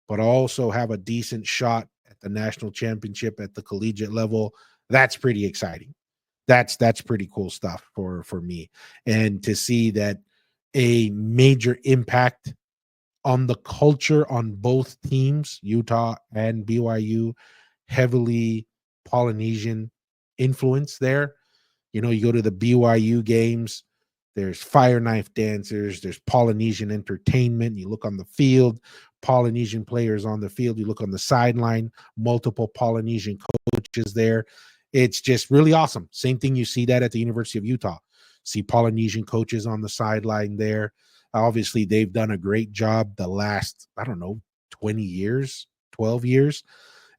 but also have a decent shot at the national championship at the collegiate level. That's pretty exciting. That's pretty cool stuff for me. And to see that a major impact on the culture on both teams, Utah and BYU, heavily Polynesian influence there. You know, you go to the BYU games, there's fire knife dancers, there's Polynesian entertainment. You look on the field, Polynesian players on the field. You look on the sideline, multiple Polynesian coaches there. it's just really awesome. Same thing, you see that at the University of Utah. See Polynesian coaches on the sideline there. Obviously, they've done a great job the last, I don't know, 20 years, 12 years,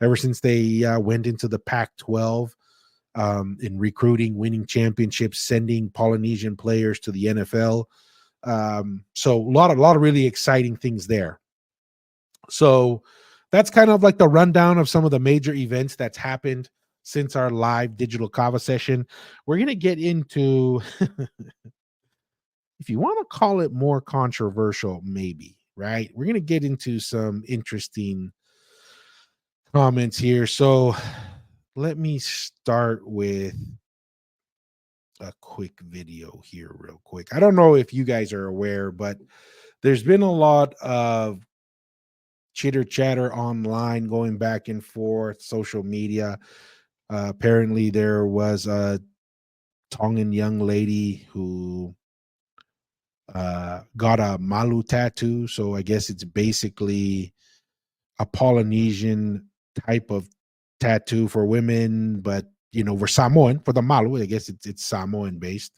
ever since they went into the Pac-12 in recruiting, winning championships, sending Polynesian players to the NFL. So a lot of really exciting things there. So that's kind of like the rundown of some of the major events that's happened since our live digital kava session. We're going to get into, if you want to call it more controversial, maybe, right? We're going to get into some interesting comments here. So let me start with a quick video here real quick. I don't know if you guys are aware, but there's been a lot of chitter chatter online, going back and forth, social media. Apparently there was a Tongan young lady who got a Malu tattoo. So I guess it's basically a Polynesian type of tattoo for women, but we're Samoan for the Malu. I guess it's Samoan based.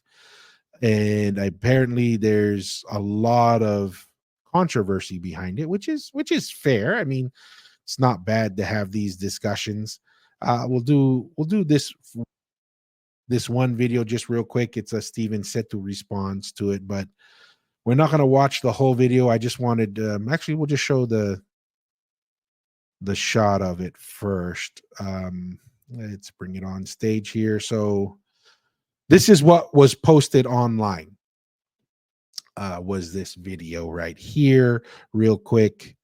And apparently there's a lot of controversy behind it, which is fair. I mean, it's not bad to have these discussions. We'll do this one video just real quick. It's a Steven Setu response to it, but we're not going to watch the whole video. I just wanted actually we'll just show the shot of it first. Let's bring it on stage here. So this is what was posted online. Was this video right here, real quick.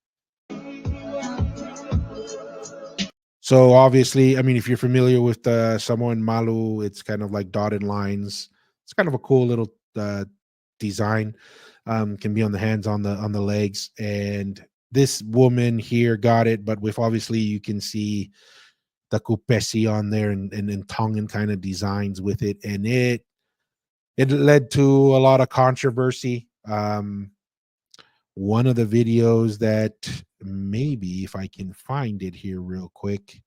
So obviously, I mean, if you're familiar with the Samoan Malu, it's kind of like dotted lines. It's kind of a cool little design. Can be on the hands, on the legs, and this woman here got it, but with, obviously you can see the kupesi on there and Tongan kind of designs with it, and it led to a lot of controversy. One of the videos that, maybe if I can find it here real quick,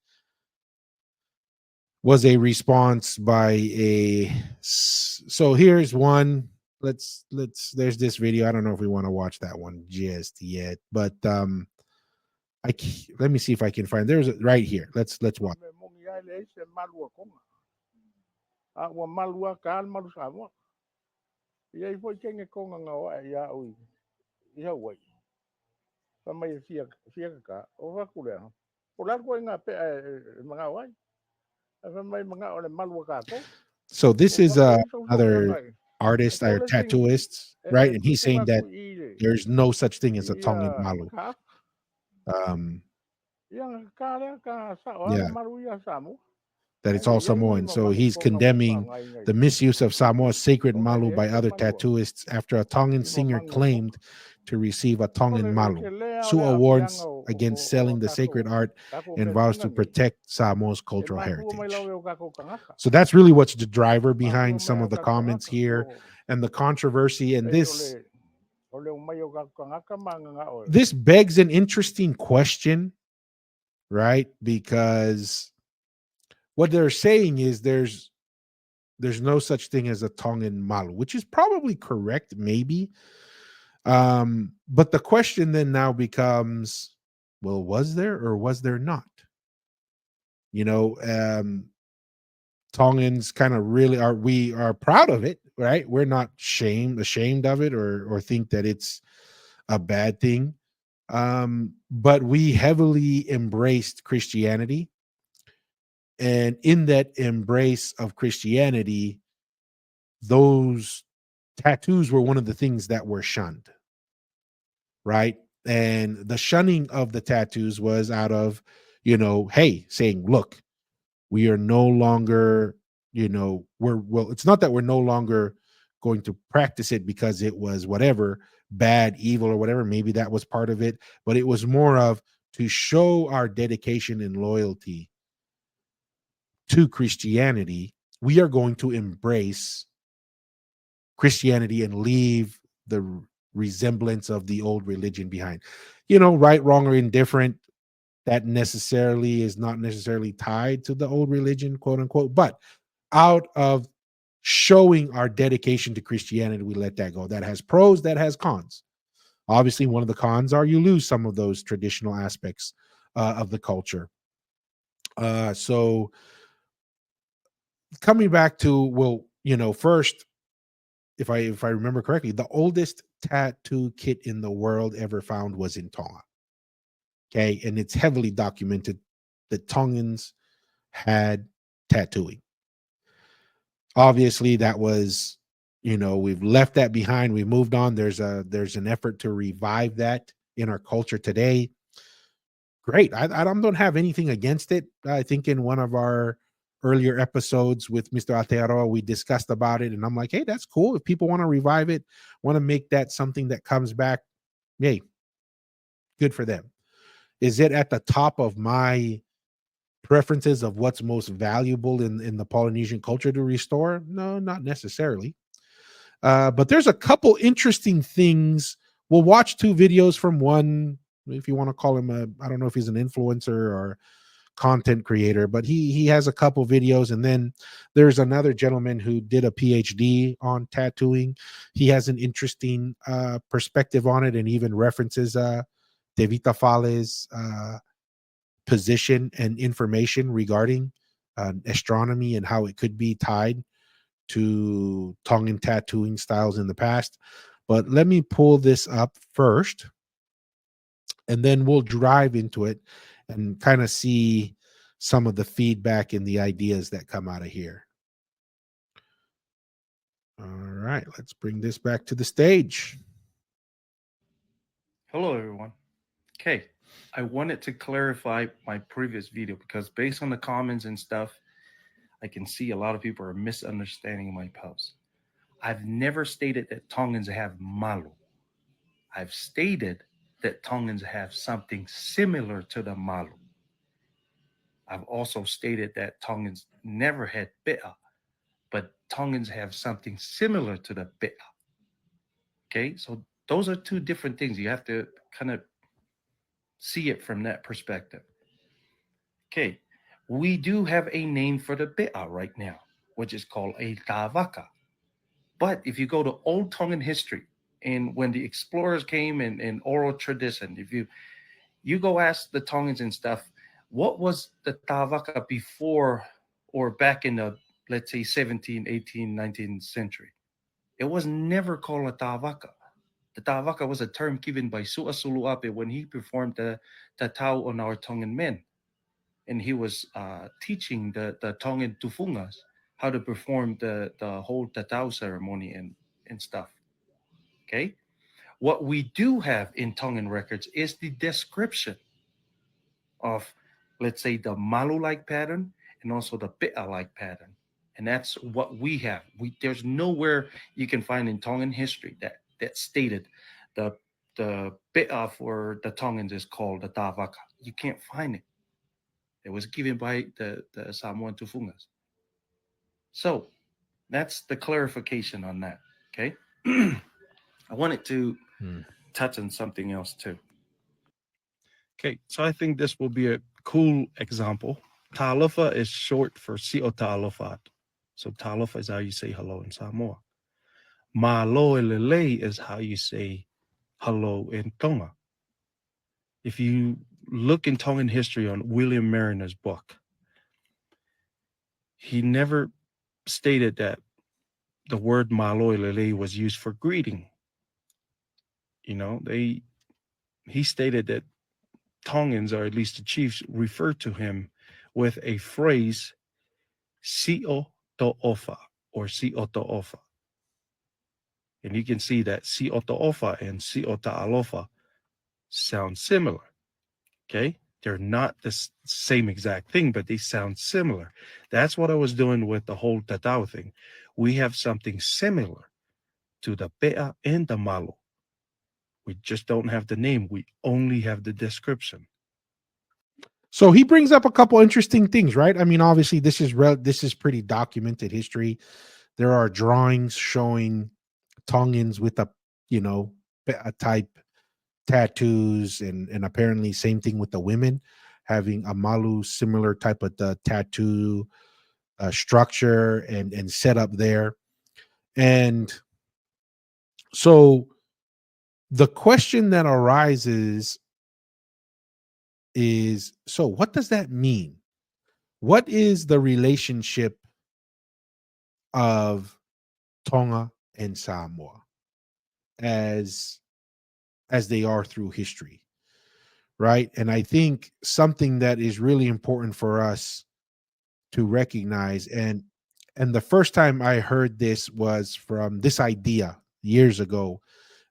was a response by so here's one. Let's there's this video. I don't know if we want to watch that one just yet, but let me see if I can find, there's right here. Let's watch. So this is another artist or tattooist, right? And he's saying that there's no such thing as a Tongan Malu. Yeah, that it's all Samoan. So he's condemning the misuse of Samoa's sacred Malu by other tattooists after a Tongan singer claimed to receive a Tongan Malu. Sua warns against selling the sacred art and vows to protect Samoa's cultural heritage. So that's really what's the driver behind some of the comments here and the controversy. And this begs an interesting question, right? Because what they're saying is there's no such thing as a Tongan Malu, which is probably correct, maybe. But the question then now becomes, well, was there or was there not? Tongans kind of really we are proud of it, right? We're not ashamed of it or think that it's a bad thing. But we heavily embraced Christianity. And in that embrace of Christianity, those tattoos were one of the things that were shunned, right? And the shunning of the tattoos was out of, hey, saying, look, we are no longer, it's not that we're no longer going to practice it because it was whatever, bad, evil, or whatever. Maybe that was part of it, but it was more of to show our dedication and loyalty to Christianity. We are going to embrace Christianity and leave the resemblance of the old religion behind. Right, wrong, or indifferent, that necessarily is not necessarily tied to the old religion, quote unquote, but out of showing our dedication to Christianity, we let that go. That has pros, that has cons. Obviously, one of the cons are you lose some of those traditional aspects of the culture. So coming back to, well, first, if I remember correctly, the oldest tattoo kit in the world ever found was in Tonga. Okay, and it's heavily documented that Tongans had tattooing. Obviously, that was, we've left that behind. We've moved on. There's an effort to revive that in our culture today. Great. I don't have anything against it. I think in one of our earlier episodes with Mr. Aotearoa, we discussed about it, and I'm like, hey, that's cool. If people want to revive it, want to make that something that comes back, hey, good for them. Is it at the top of my preferences of what's most valuable in the Polynesian culture to restore? No, not necessarily. But there's a couple interesting things. We'll watch two videos from one, if you want to call him I don't know if he's an influencer or content creator, but he has a couple videos. And then there's another gentleman who did a PhD on tattooing. He has an interesting perspective on it, and even references Devita Fale's position and information regarding astronomy and how it could be tied to Tongan tattooing styles in the past. But let me pull this up first, and then we'll drive into it and kind of see some of the feedback and the ideas that come out of here. All right, let's bring this back to the stage. Hello, everyone. Okay, I wanted to clarify my previous video because based on the comments and stuff, I can see a lot of people are misunderstanding my post. I've never stated that Tongans have Malu. I've stated that Tongans have something similar to the Malu. I've also stated that Tongans never had Be'a, but Tongans have something similar to the Be'a. Okay, so those are two different things. You have to kind of see it from that perspective. Okay, we do have a name for the Be'a right now, which is called a Tawaka. But if you go to old Tongan history, and when the explorers came in oral tradition, if you go ask the Tongans and stuff, what was the Tawaka before or back in the, let's say, 17th, 18th, 19th century? It was never called a Tawaka. The Tawaka was a term given by Su'asuluape when he performed the tatau on our Tongan men. And he was teaching the Tongan tufungas how to perform the whole tatau ceremony and stuff. Okay? What we do have in Tongan records is the description of, let's say, the Malu-like pattern and also the Be'a-like pattern. And that's what we have. There's nowhere you can find in Tongan history that stated the Be'a for the Tongans is called the Tawaka. You can't find it. It was given by the Samoan Tufungas. So that's the clarification on that. Okay. I wanted to touch on something else too. Okay, so I think this will be a cool example. Talofa is short for Si'o Talofat. So Talofa is how you say hello in Samoa. Maloelele is how you say hello in Tonga. If you look in Tongan history on William Mariner's book, he never stated that the word maloelele was used for greeting. You know, he stated that Tongans, or at least the chiefs, referred to him with a phrase, Si'o to'ofa, or Si'o to'ofa. And you can see that Si'o to'ofa and Si'o ta'alofa sound similar. Okay? They're not the same exact thing, but they sound similar. That's what I was doing with the whole tatau thing. We have something similar to the Be'a and the Malu. We just don't have the name. We only have the description. So he brings up a couple interesting things, right? I mean, obviously, this is pretty documented history. There are drawings showing Tongans with a type tattoos, and apparently same thing with the women. having a Malu similar type of the tattoo structure and setup there. And so the question that arises is, so what does that mean? What is the relationship of Tonga and Samoa as they are through history, right? And I think something that is really important for us to recognize, and the first time I heard this was from this idea years ago,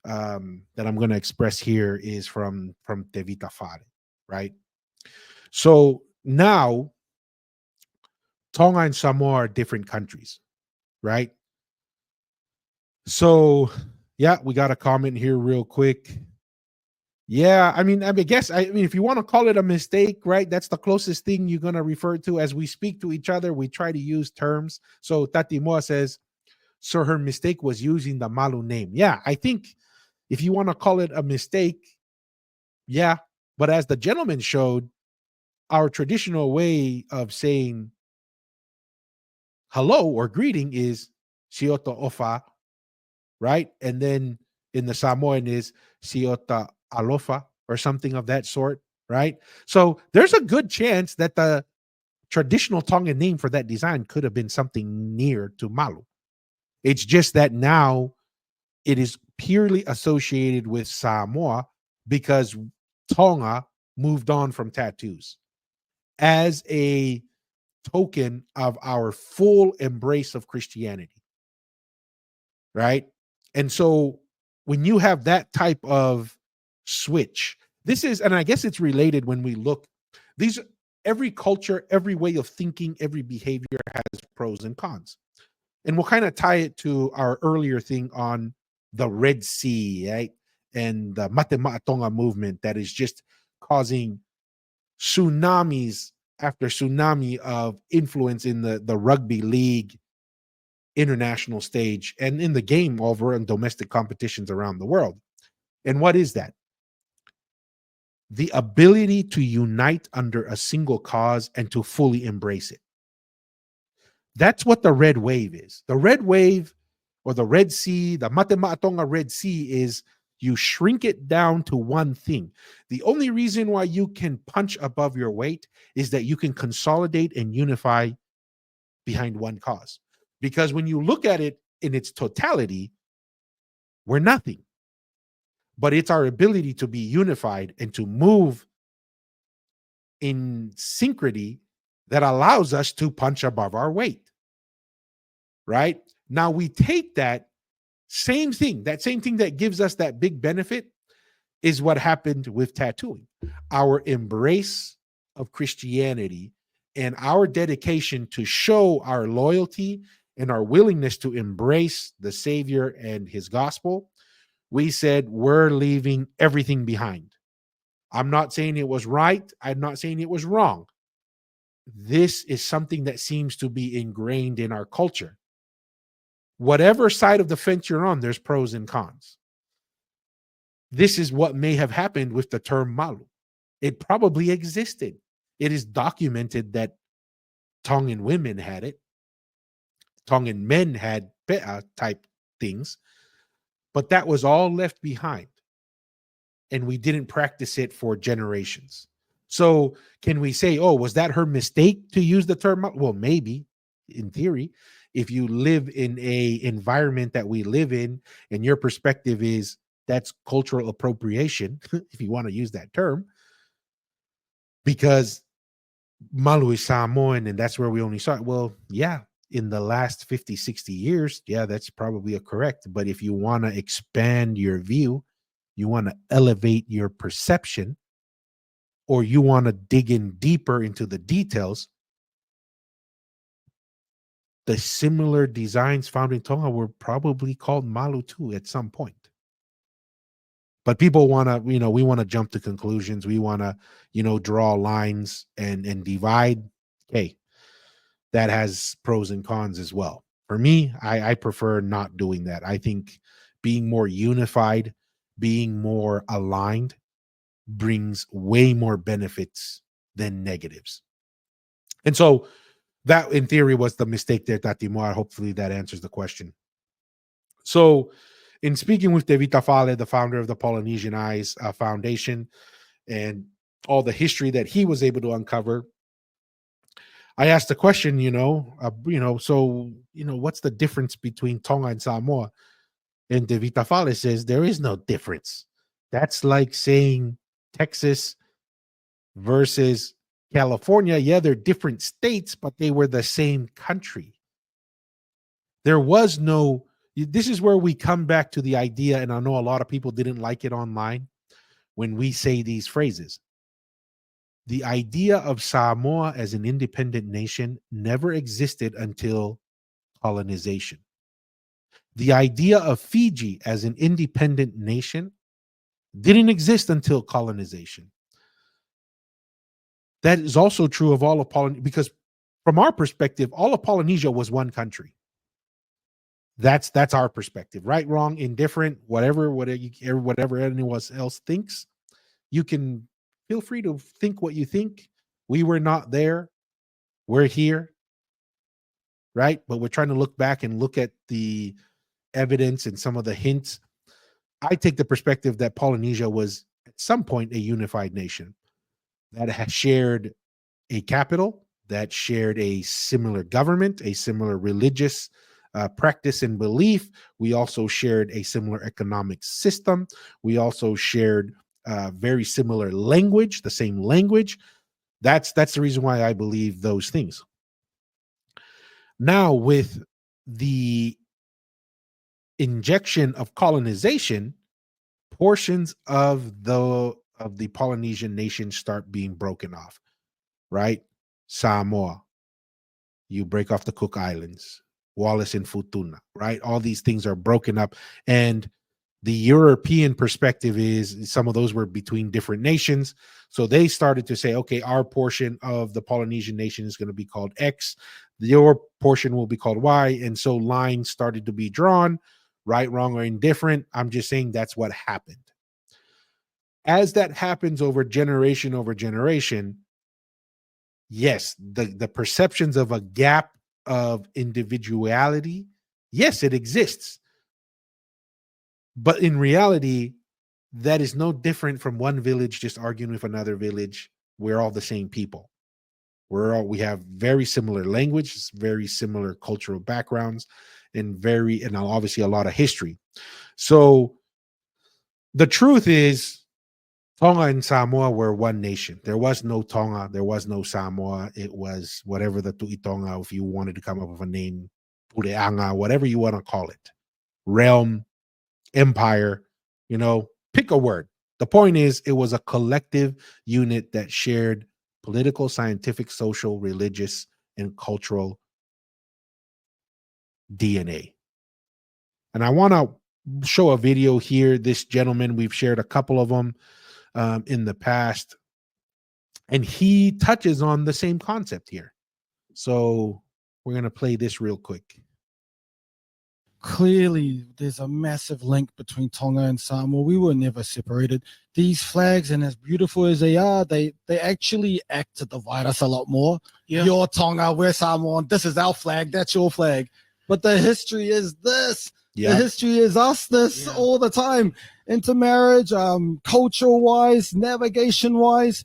that I'm going to express here, is from Tevita Fare, right? So now Tonga and Samoa are different countries, right? So yeah, we got a comment here real quick. Yeah, I mean, if you want to call it a mistake, right? That's the closest thing you're gonna refer to. As we speak to each other, we try to use terms. So Tati Moa says, so her mistake was using the Malu name. Yeah, I think if you want to call it a mistake, yeah. But as the gentleman showed, our traditional way of saying hello or greeting is Siota Ofa, right? And then in the Samoan is Siota Alofa or something of that sort, right? So there's a good chance that the traditional Tongan name for that design could have been something near to Malu. It's just that now it is purely associated with Samoa because Tonga moved on from tattoos as a token of our full embrace of Christianity, right? And so when you have that type of switch, this is, and I guess it's related when we look, every culture, every way of thinking, every behavior has pros and cons. And we'll kind of tie it to our earlier thing on the Red Sea, right? And the Matema'a Tonga movement that is just causing tsunamis after tsunami of influence in the rugby league international stage and in the game over in domestic competitions around the world. And what is that? The ability to unite under a single cause and to fully embrace it. That's what the red wave is. The red wave, or the Red Sea, the Matema'a Tonga Red Sea, is you shrink it down to one thing. The only reason why you can punch above your weight is that you can consolidate and unify behind one cause. Because when you look at it in its totality, we're nothing. But it's our ability to be unified and to move in synchrony that allows us to punch above our weight. Right? Now we take that same thing that gives us that big benefit is what happened with tattooing. Our embrace of Christianity and our dedication to show our loyalty and our willingness to embrace the Savior and his gospel, we said we're leaving everything behind. I'm not saying it was right. I'm not saying it was wrong. This is something that seems to be ingrained in our culture. Whatever side of the fence you're on, there's pros and cons. This is what may have happened with the term Malu. It probably existed. It is documented that Tongan women had it. Tongan men had pe'a type things, but that was all left behind. And we didn't practice it for generations. So can we say, oh, was that her mistake to use the term? Well, maybe in theory, if you live in a environment that we live in and your perspective is that's cultural appropriation, if you want to use that term, because Malu is Samoan and that's where we only saw it. Well, yeah, in the last 50, 60 years, yeah, that's probably a correct. But if you want to expand your view, you want to elevate your perception, or you want to dig in deeper into the details, the similar designs found in Tonga were probably called Malu too at some point. But people want to, we want to jump to conclusions. We want to, draw lines and divide. Okay, that has pros and cons as well. For me, I prefer not doing that. I think being more unified, being more aligned brings way more benefits than negatives. And so that, in theory, was the mistake there, Tatimor. Hopefully that answers the question. So in speaking with Devita Fale, the founder of the Polynesian Eyes Foundation, and all the history that he was able to uncover, I asked the question, what's the difference between Tonga and Samoa? And Devita Fale says there is no difference. That's like saying Texas versus California. Yeah, they're different states, but they were the same country. There was no, this is where we come back to the idea, and I know a lot of people didn't like it online when we say these phrases. The idea of Samoa as an independent nation never existed until colonization. The idea of Fiji as an independent nation didn't exist until colonization. That is also true of all of Polynesia, because from our perspective, all of Polynesia was one country. That's our perspective. Right, wrong, indifferent, whatever anyone else thinks, you can feel free to think what you think. We were not there. We're here. Right? But we're trying to look back and look at the evidence and some of the hints. I take the perspective that Polynesia was at some point a unified nation that had shared a capital, that shared a similar government, a similar religious practice and belief. We also shared a similar economic system. We also shared very similar language, the same language. That's the reason why I believe those things. Now, with the injection of colonization, portions of the Polynesian nation start being broken off, right? Samoa, you break off the Cook Islands, Wallis and Futuna, right? All these things are broken up, and the European perspective is some of those were between different nations. So they started to say, okay, our portion of the Polynesian nation is going to be called X. Your portion will be called Y. And so lines started to be drawn, right, wrong, or indifferent. I'm just saying that's what happened. As that happens over generation, yes, the perceptions of a gap of individuality, yes, it exists. But in reality, that is no different from one village just arguing with another village. We're all the same people. We have very similar language, very similar cultural backgrounds, and obviously a lot of history. So the truth is, Tonga and Samoa were one nation. There was no Tonga, there was no Samoa. It was whatever the Tu'i Tonga, if you wanted to come up with a name, Pureanga, whatever you want to call it, realm, empire, pick a word. The point is, it was a collective unit that shared political, scientific, social, religious, and cultural DNA. And I want to show a video here. This gentleman, we've shared a couple of them in the past, and he touches on the same concept here. So we're going to play this real quick. Clearly, there's a massive link between Tonga and Samoa. We were never separated. These flags, and as beautiful as they are, they actually act to divide us a lot more. Yeah. You're Tonga, we're Samoan. This is our flag, that's your flag. But the history is this. Yeah. The history is us this all the time. Intermarriage, culture-wise, navigation-wise,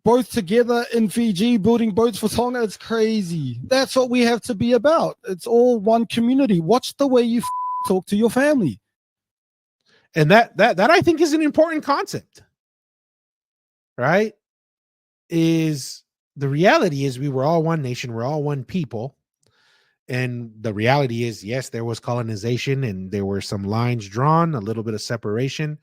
both together in Fiji, building boats for Tonga. It's crazy. That's what we have to be about. It's all one community. Watch the way you talk to your family. And that I think is an important concept, right? Is the reality is we were all one nation. We're all one people. And the reality is, yes, there was colonization and there were some lines drawn, a little bit of separation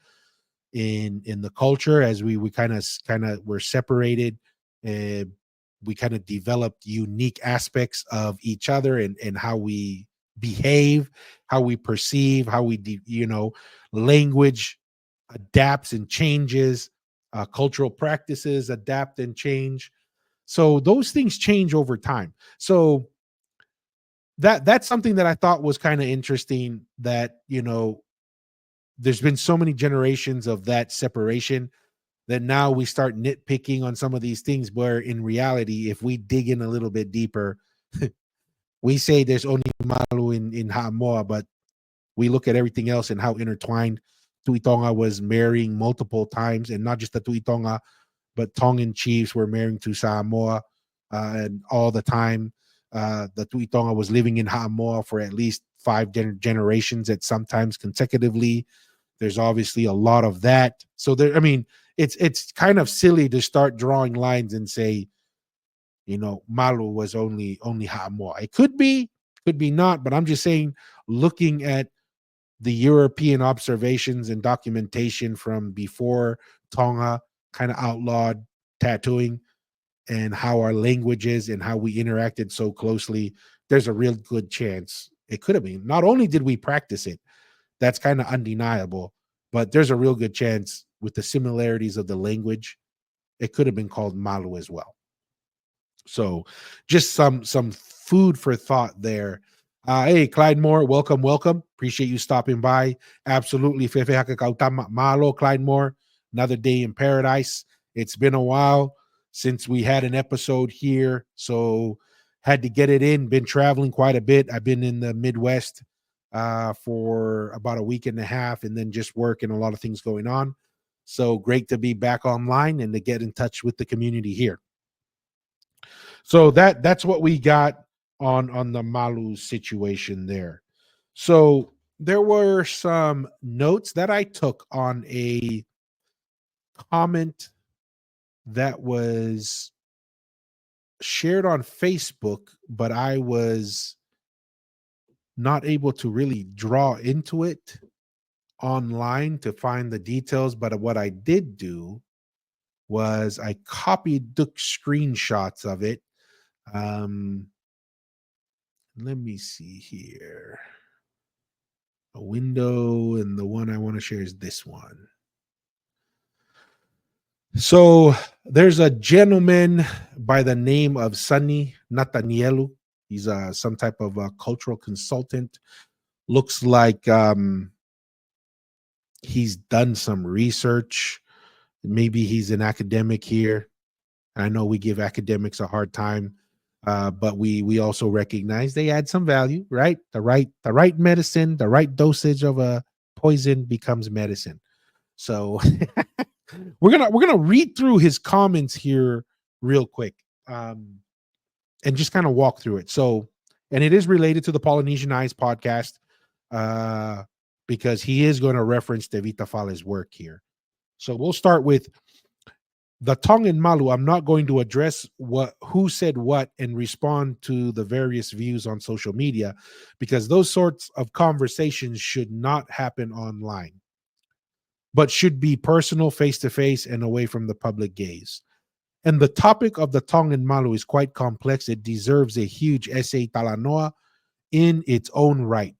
in the culture as we kind of were separated. We kind of developed unique aspects of each other and how we behave, how we perceive, how we language adapts and changes, cultural practices adapt and change. So those things change over time. So that's something that I thought was kind of interesting, that there's been so many generations of that separation. then now we start nitpicking on some of these things, where in reality, if we dig in a little bit deeper, we say there's only Malu in Ha'amoa, but we look at everything else and how intertwined Tuitonga was marrying multiple times, and not just the Tuitonga, but Tongan chiefs were marrying to Samoa and all the time. The Tuitonga was living in Ha'amoa for at least 5 generations at sometimes consecutively. There's obviously a lot of that. So there, I mean, it's kind of silly to start drawing lines and say, Malu was only Ha'amoa. It could be not, but I'm just saying, looking at the European observations and documentation from before Tonga kind of outlawed tattooing, and how our languages and how we interacted so closely, there's a real good chance it could have been. Not only did we practice it, that's kind of undeniable, but there's a real good chance with the similarities of the language, it could have been called Malu as well. So just some food for thought there. Hey, Clyde Moore, welcome. Appreciate you stopping by. Absolutely. Fefe Hakakautama Malo, Clyde Moore, another day in paradise. It's been a while since we had an episode here, so had to get it in. Been traveling quite a bit. I've been in the Midwest for about a week and a half, and then just work and a lot of things going on. So great to be back online and to get in touch with the community here. So that's what we got on the Malu situation there. So there were some notes that I took on a comment that was shared on Facebook, but I was not able to really draw into it online to find the details. But what I did do was I took screenshots of it. Let me see here. A window, and the one I want to share is this one. So there's a gentleman by the name of Sunny Nathanielu. He's some type of a cultural consultant. Looks like he's done some research. Maybe he's an academic here. I know we give academics a hard time, but we also recognize they add some value, right? The right medicine, the right dosage of a poison becomes medicine. So we're gonna read through his comments here real quick, and just kind of walk through it. So, and it is related to the Polynesian Eyes podcast, because he is going to reference Tevita Fale's work here. So we'll start with the Tongan Malu. I'm not going to address who said what and respond to the various views on social media, because those sorts of conversations should not happen online, but should be personal, face-to-face, and away from the public gaze. And the topic of the Tongan Malu is quite complex. It deserves a huge essay talanoa in its own right.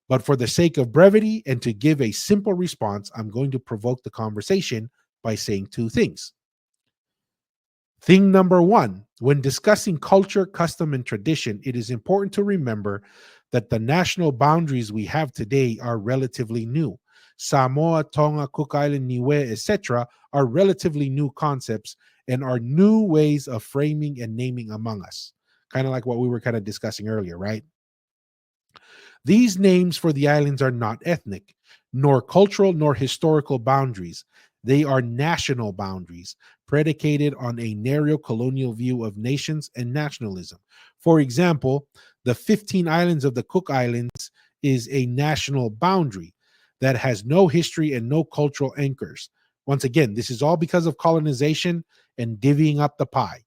But for the sake of brevity and to give a simple response, I'm going to provoke the conversation by saying two things. Thing number one, when discussing culture, custom, and tradition, it is important to remember that the national boundaries we have today are relatively new. Samoa, Tonga, Cook Island, Niue, etc. are relatively new concepts and are new ways of framing and naming among us. Kind of like what we were kind of discussing earlier, right? These names for the islands are not ethnic, nor cultural, nor historical boundaries. They are national boundaries, predicated on a narrow colonial view of nations and nationalism. For example, the 15 islands of the Cook Islands is a national boundary that has no history and no cultural anchors. Once again, this is all because of colonization and divvying up the pie,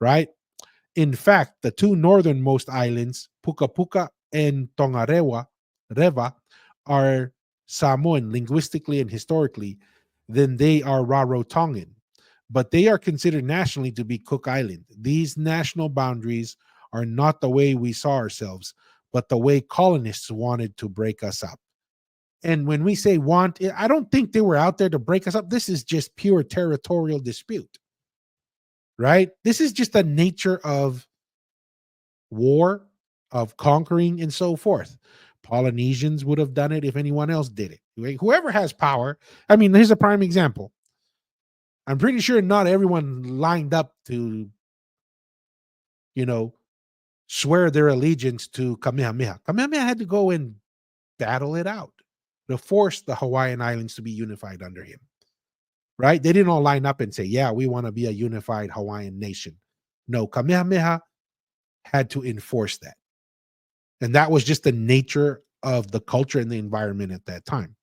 right? In fact, the two northernmost islands, Puka Puka and Tongarewa, Reva, are Samoan linguistically and historically, then they are Rarotongan. But they are considered nationally to be Cook Island. These national boundaries are not the way we saw ourselves, but the way colonists wanted to break us up. And when we say want, I don't think they were out there to break us up. This is just pure territorial dispute, right? This is just the nature of war, of conquering, and so forth. Polynesians would have done it if anyone else did it. Whoever has power. I mean, here's a prime example. I'm pretty sure not everyone lined up to, swear their allegiance to Kamehameha. Kamehameha had to go and battle it out to force the Hawaiian Islands to be unified under him. Right? They didn't all line up and say, yeah, we want to be a unified Hawaiian nation. No, Kamehameha had to enforce that. And that was just the nature of the culture and the environment at that time.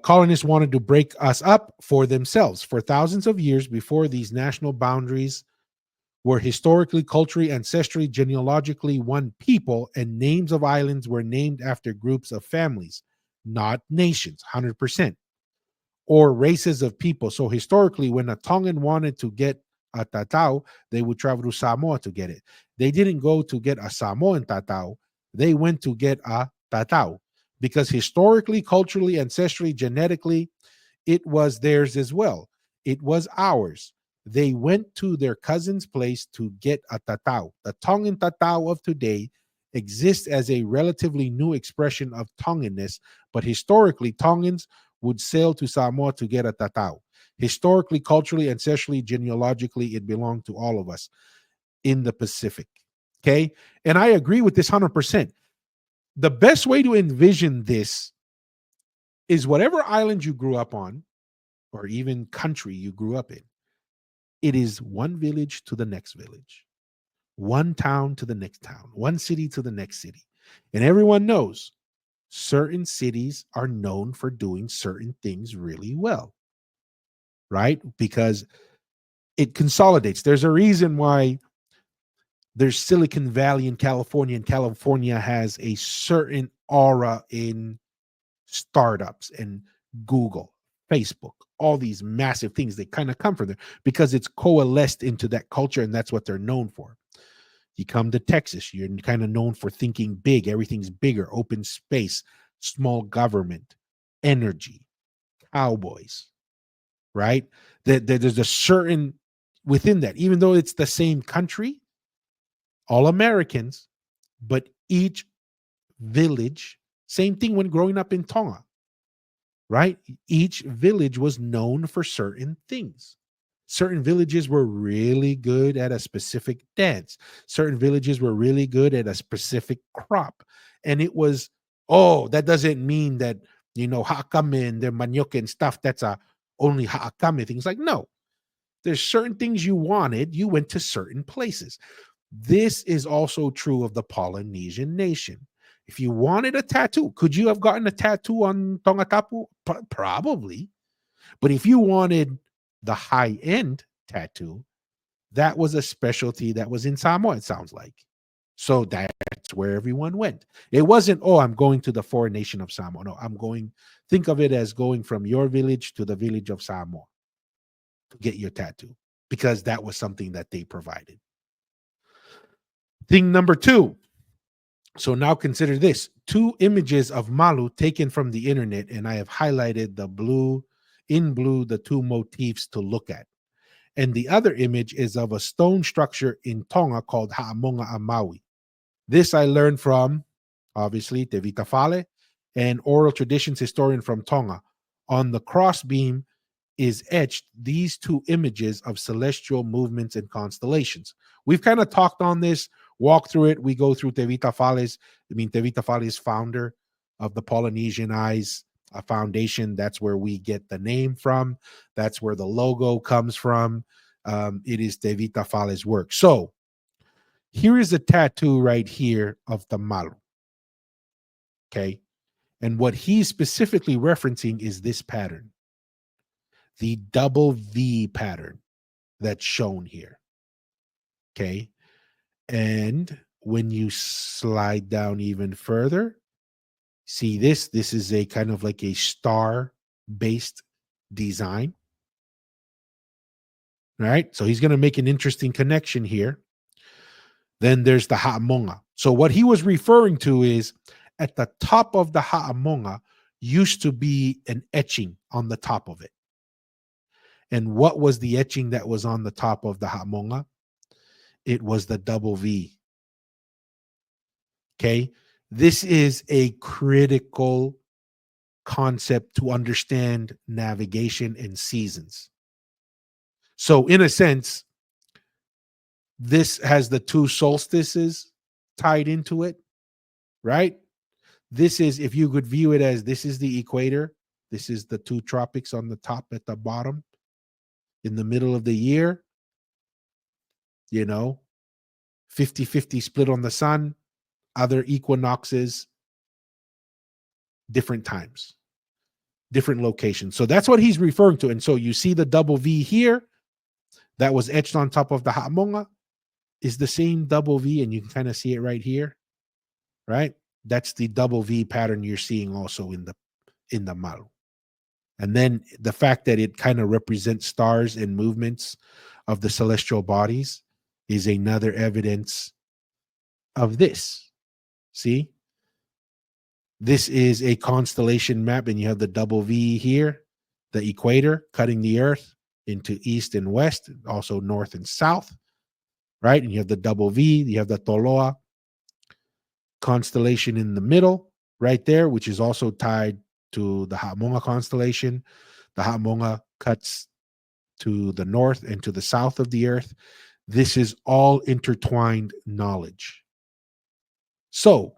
Colonists wanted to break us up for themselves. For thousands of years before these national boundaries were historically, culturally, ancestrally, genealogically one people, and names of islands were named after groups of families, not nations, 100%, or races of people. So historically, when a Tongan wanted to get a tatau, they would travel to Samoa to get it. They didn't go to get a Samoan tatau. They went to get a tatau because historically, culturally, ancestrally, genetically, it was theirs as well. It was ours. They went to their cousin's place to get a tatau. The Tongan tatau of today exists as a relatively new expression of Tonganness, but historically, Tongans would sail to Samoa to get a tatau. Historically, culturally, ancestrally, genealogically, it belonged to all of us in the Pacific. Okay? And I agree with this 100%. The best way to envision this is whatever island you grew up on, or even country you grew up in, it is one village to the next village, one town to the next town, one city to the next city. And everyone knows certain cities are known for doing certain things really well, right? Because it consolidates. There's a reason why there's Silicon Valley in California, and California has a certain aura in startups and Google, Facebook, all these massive things. They kind of come from there because it's coalesced into that culture, and that's what they're known for. You come to Texas, you're kind of known for thinking big. Everything's bigger, open space, small government, energy, cowboys, right? There's a certain within that, even though it's the same country, all Americans, but each village, same thing when growing up in Tonga, right? Each village was known for certain things. Certain villages were really good at a specific dance. Certain villages were really good at a specific crop. And it was, that doesn't mean that, haakame and their manioke and stuff, that's only haakame things. Like, no, there's certain things you wanted, you went to certain places. This is also true of the Polynesian nation. If you wanted a tattoo, could you have gotten a tattoo on Tongatapu? Probably. But if you wanted the high-end tattoo, that was a specialty that was in Samoa, it sounds like. So that's where everyone went. It wasn't, I'm going to the foreign nation of Samoa. No, think of it as going from your village to the village of Samoa to get your tattoo, because that was something that they provided. Thing number 2. So now consider this. 2 images of Malu taken from the internet, and I have highlighted in blue the 2 motifs to look at. And the other image is of a stone structure in Tonga called Ha'amonga a Maui. This I learned from, obviously, Te Vita Fale, an oral traditions historian from Tonga. On the crossbeam is etched these 2 images of celestial movements and constellations. We've kind of talked on this, walked through it. We go through Te Vita Fale's, Te Vita Fale's founder of the Polynesian Eyes Foundation. That's where we get the name from. That's where the logo comes from. It is Te Vita Fale's work. So here is a tattoo right here of the Malu. Okay. And what he's specifically referencing is this pattern, the double V pattern that's shown here. Okay. And when you slide down even further, see this is a kind of like a star based design. All right. So he's going to make an interesting connection here. Then there's the Ha'amonga. So what he was referring to is at the top of the Ha'amonga used to be an etching on the top of it. And what was the etching that was on the top of the Ha'amonga? It was the double V. Okay. This is a critical concept to understand navigation and seasons. So in a sense, this has the two solstices tied into it, right? This is, if you could view it as, this is the equator, this is the two tropics on the top at the bottom. In the middle of the year, 50-50 split on the sun, other equinoxes, different times, different locations. So that's what he's referring to. And so you see the double V here that was etched on top of the Ha'amonga is the same double V, and you can kind of see it right here, right? That's the double V pattern you're seeing also in the Malu. And then the fact that it kind of represents stars and movements of the celestial bodies is another evidence of this. See? This is a constellation map, and you have the double V here, the equator cutting the earth into east and west, also north and south, right? And you have the double V, you have the Toloa constellation in the middle right there, which is also tied to the Ha'amonga constellation. The Ha'amonga cuts to the north and to the south of the earth. This is all intertwined knowledge. So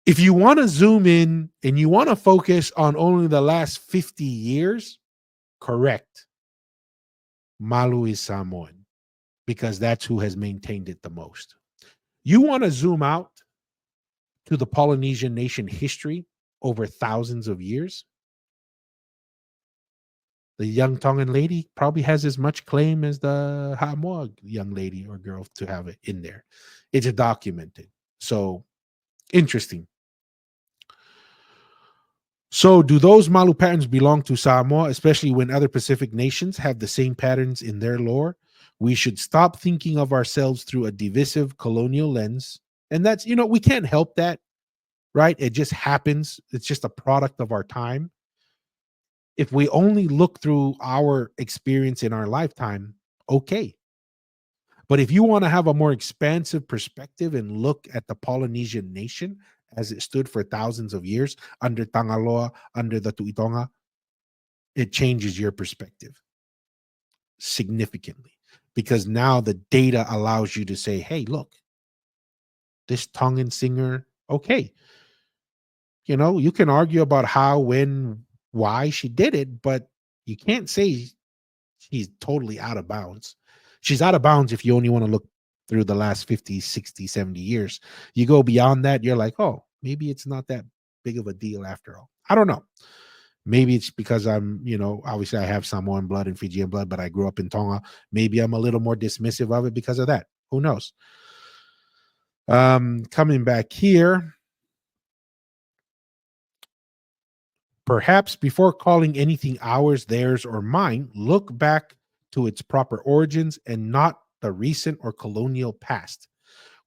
if you want to zoom in and you want to focus on only the last 50 years, correct. Malu is Samoan because that's who has maintained it the most. You want to zoom out to the Polynesian nation history over thousands of years. The young Tongan lady probably has as much claim as the Ha'amoa young lady or girl to have it in there. It's documented. So interesting. So do those Malu patterns belong to Samoa, especially when other Pacific nations have the same patterns in their lore? We should stop thinking of ourselves through a divisive colonial lens. And that's, we can't help that, right? It just happens. It's just a product of our time. If we only look through our experience in our lifetime, okay. But if you want to have a more expansive perspective and look at the Polynesian nation as it stood for thousands of years under Tangaloa, under the Tu'itonga, it changes your perspective significantly, because now the data allows you to say, hey, look, this Tongan singer, okay. You can argue about how, when, why she did it, but you can't say she's totally out of bounds. She's out of bounds if you only want to look through the last 50, 60, 70 years. You go beyond that, you're like, oh, maybe it's not that big of a deal after all. I don't know. Maybe it's because I'm, obviously I have Samoan blood and Fijian blood, but I grew up in Tonga. Maybe I'm a little more dismissive of it because of that. Who knows? Coming back here. Perhaps before calling anything ours, theirs, or mine, look back to its proper origins and not the recent or colonial past.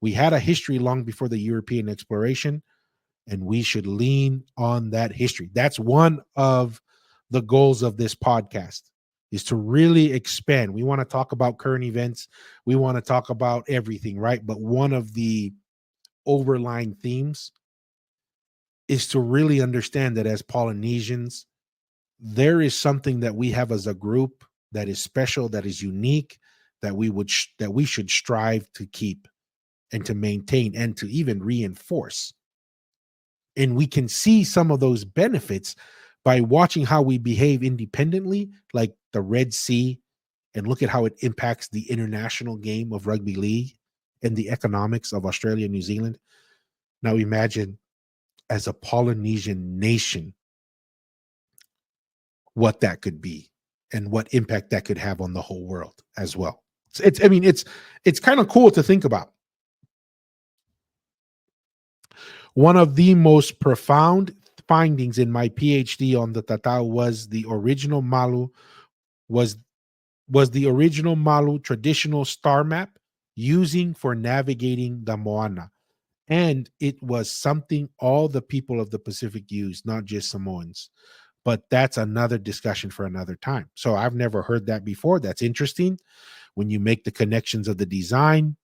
We had a history long before the European exploration, and we should lean on that history. That's one of the goals of this podcast, is to really expand. We want to talk about current events. We want to talk about everything, right? But one of the overlying themes is to really understand that as Polynesians, there is something that we have as a group that is special, that is unique, that we should strive to keep and to maintain and to even reinforce. And we can see some of those benefits by watching how we behave independently, like the Red Sea, and look at how it impacts the international game of rugby league and the economics of Australia and New Zealand. Now imagine, as a Polynesian nation, what that could be and what impact that could have on the whole world as well. It's kind of cool to think about. One of the most profound findings in my PhD on the Tatau was the original Malu traditional star map using for navigating the Moana. And it was something all the people of the Pacific used, not just Samoans. But that's another discussion for another time. So I've never heard that before. That's interesting. When you make the connections of the design,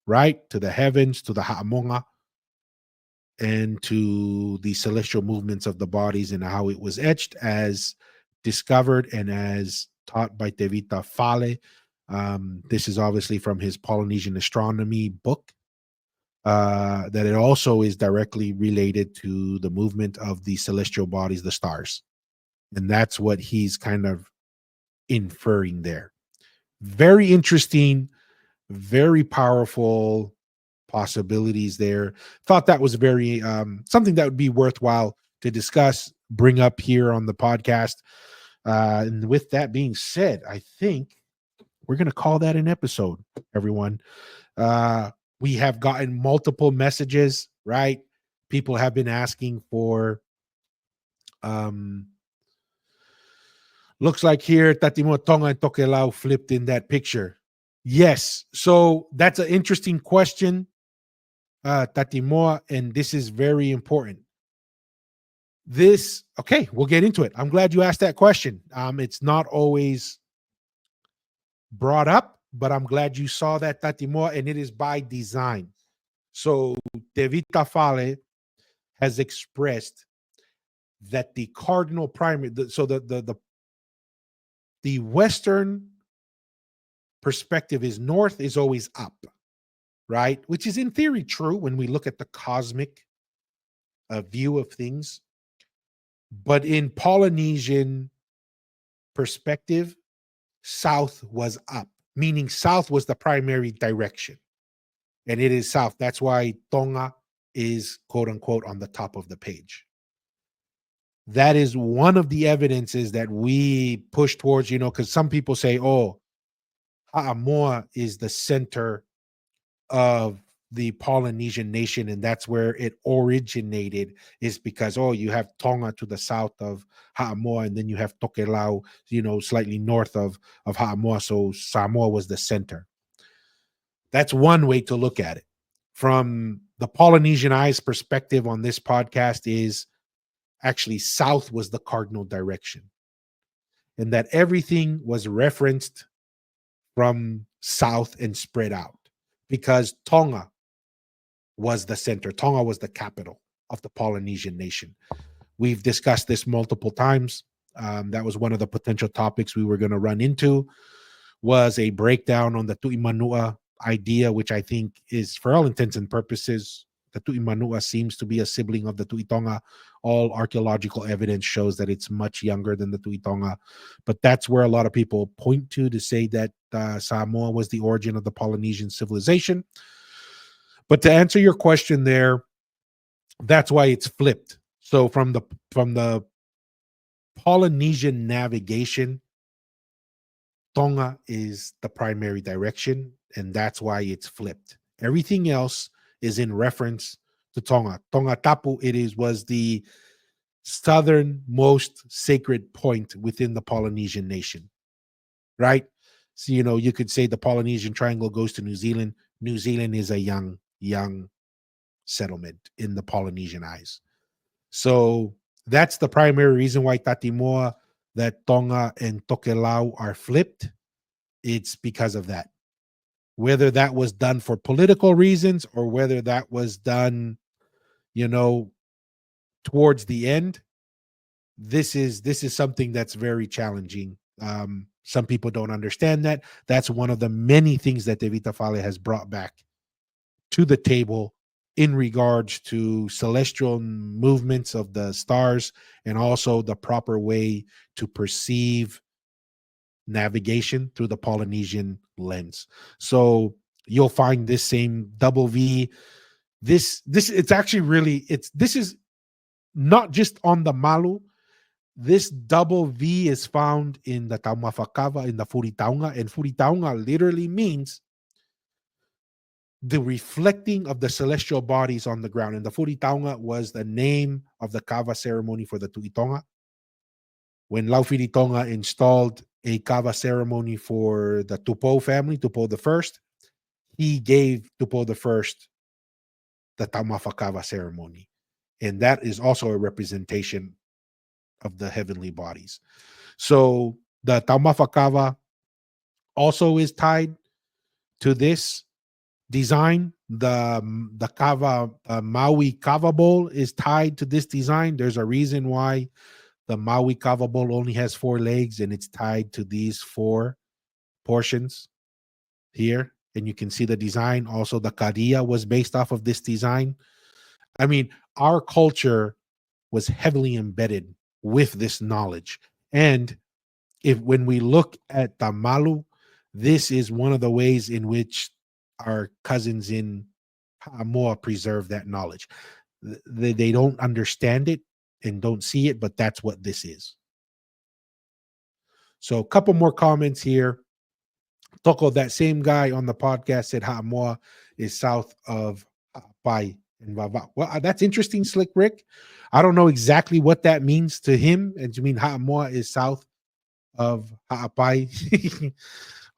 right, to the heavens, to the Ha'amonga, and to the celestial movements of the bodies and how it was etched as discovered and as taught by Tevita Fale. This is obviously from his Polynesian astronomy book, that it also is directly related to the movement of the celestial bodies, the stars. And that's what he's kind of inferring there. Very interesting, very powerful possibilities there. Thought that was very something that would be worthwhile to discuss, bring up here on the podcast. And with that being said, I think we're going to call that an episode, everyone. We have gotten multiple messages, right? People have been asking for looks like here Tatimo Tonga and Tokelau flipped in that picture. Yes. So that's an interesting question, Tatimo, and this is very important. Okay, we'll get into it. I'm glad you asked that question. It's not always brought up, but I'm glad you saw that, Tatimo, and it is by design. So Tevita Fale has expressed that the cardinal primary, so the Western perspective is north is always up, right? Which is in theory true when we look at the cosmic view of things. But in Polynesian perspective, south was up, meaning south was the primary direction. And it is south. That's why Tonga is, quote unquote, on the top of the page. That is one of the evidences that we push towards, because some people say, oh, Ha'amoa is the center of the Polynesian nation, and that's where it originated, is because, you have Tonga to the south of Ha'amoa, and then you have Tokelau, slightly north of Ha'amoa, so Samoa was the center. That's one way to look at it. From the Polynesian Eyes perspective on this podcast is actually south was the cardinal direction, and that everything was referenced from south and spread out because Tonga was the center. Tonga was the capital of the Polynesian nation. We've discussed this multiple times. That was one of the potential topics we were going to run into, was a breakdown on the Tu'imanua idea, which I think is, for all intents and purposes, the Tu'imanua seems to be a sibling of the Tu'itonga. All archaeological evidence shows that it's much younger than the Tu'itonga. But that's where a lot of people point to say that Samoa was the origin of the Polynesian civilization. But to answer your question there, that's why it's flipped. So from the Polynesian navigation, Tonga is the primary direction, and that's why it's flipped. Everything else is in reference to Tonga. Tonga Tapu, was the southernmost sacred point within the Polynesian nation, right? So, you could say the Polynesian Triangle goes to New Zealand. New Zealand is a young settlement in the Polynesian Eyes. So that's the primary reason why Tatimoa, that Tonga and Tokelau are flipped. It's because of that. Whether that was done for political reasons or whether that was done, towards the end, this is something that's very challenging. Some people don't understand that. That's one of the many things that Tevita Fale has brought back to the table in regards to celestial movements of the stars and also the proper way to perceive navigation through the Polynesian lens. So you'll find this same double V. This it's actually really, this is not just on the Malu. This double V is found in the Taumafakava, in the Furitaunga, and Furitaunga literally means the reflecting of the celestial bodies on the ground. And the Furitaunga was the name of the kava ceremony for the Tu'itonga. When Laufiri Tonga installed a kava ceremony for the Tupou family, Tupou the First, he gave Tupou the First the Taumafakava ceremony. And that is also a representation of the heavenly bodies. So the Taumafakava also is tied to this design, the Maui Kava Bowl is tied to this design. There's a reason why the Maui Kava Bowl only has 4 legs, and it's tied to these 4 portions here. And you can see the design. Also, the Karia was based off of this design. I mean, our culture was heavily embedded with this knowledge. And when we look at the Malu, this is one of the ways in which our cousins in Samoa preserve that knowledge. They don't understand it and don't see it, but that's what this is. So a couple more comments here. Toko, that same guy on the podcast, said Samoa is south of Pai and Vava. Well, that's interesting, Slick Rick. I don't know exactly what that means to him, and to mean Samoa is south of Ha'apai.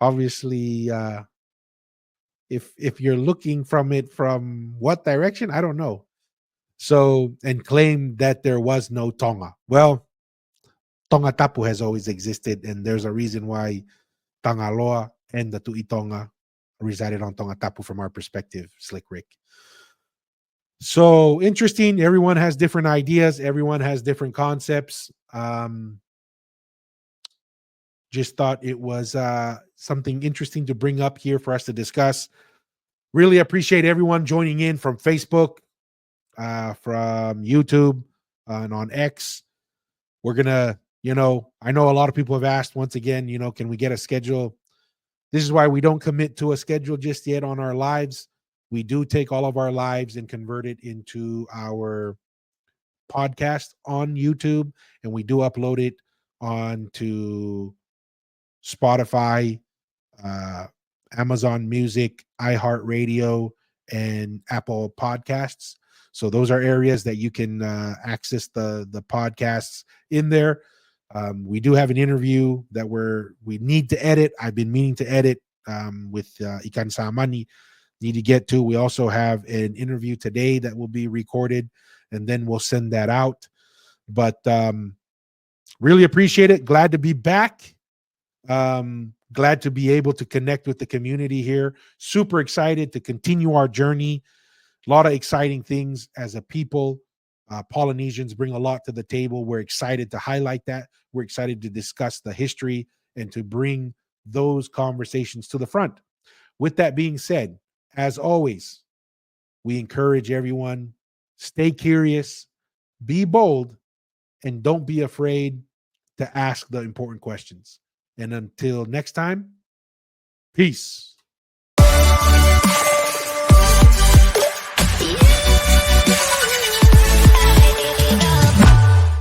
Obviously, if you're looking from it from what direction, I don't know. So, and claim that there was no Tonga. Well, Tonga Tapu has always existed, and there's a reason why Tangaloa and the Tu'i Tonga resided on Tonga Tapu from our perspective, Slick Rick. So interesting. Everyone has different ideas. Everyone has different concepts. Just thought it was something interesting to bring up here for us to discuss. Really appreciate everyone joining in from Facebook, from YouTube, and on X. We're going to, I know a lot of people have asked once again, can we get a schedule? This is why we don't commit to a schedule just yet on our lives. We do take all of our lives and convert it into our podcast on YouTube, and we do upload it onto Spotify, Amazon Music, iHeartRadio, and Apple Podcasts. So those are areas that you can access the podcasts in there. We do have an interview that we need to edit. I've been meaning to edit with Ikan Samani. Need to get to. We also have an interview today that will be recorded, and then we'll send that out. But really appreciate it. Glad to be back. Glad to be able to connect with the community here. Super excited to continue our journey. A lot of exciting things as a people. Polynesians bring a lot to the table. We're excited to highlight that. We're excited to discuss the history and to bring those conversations to the front. With that being said, as always, we encourage everyone, stay curious, be bold, and don't be afraid to ask the important questions. And until next time, peace.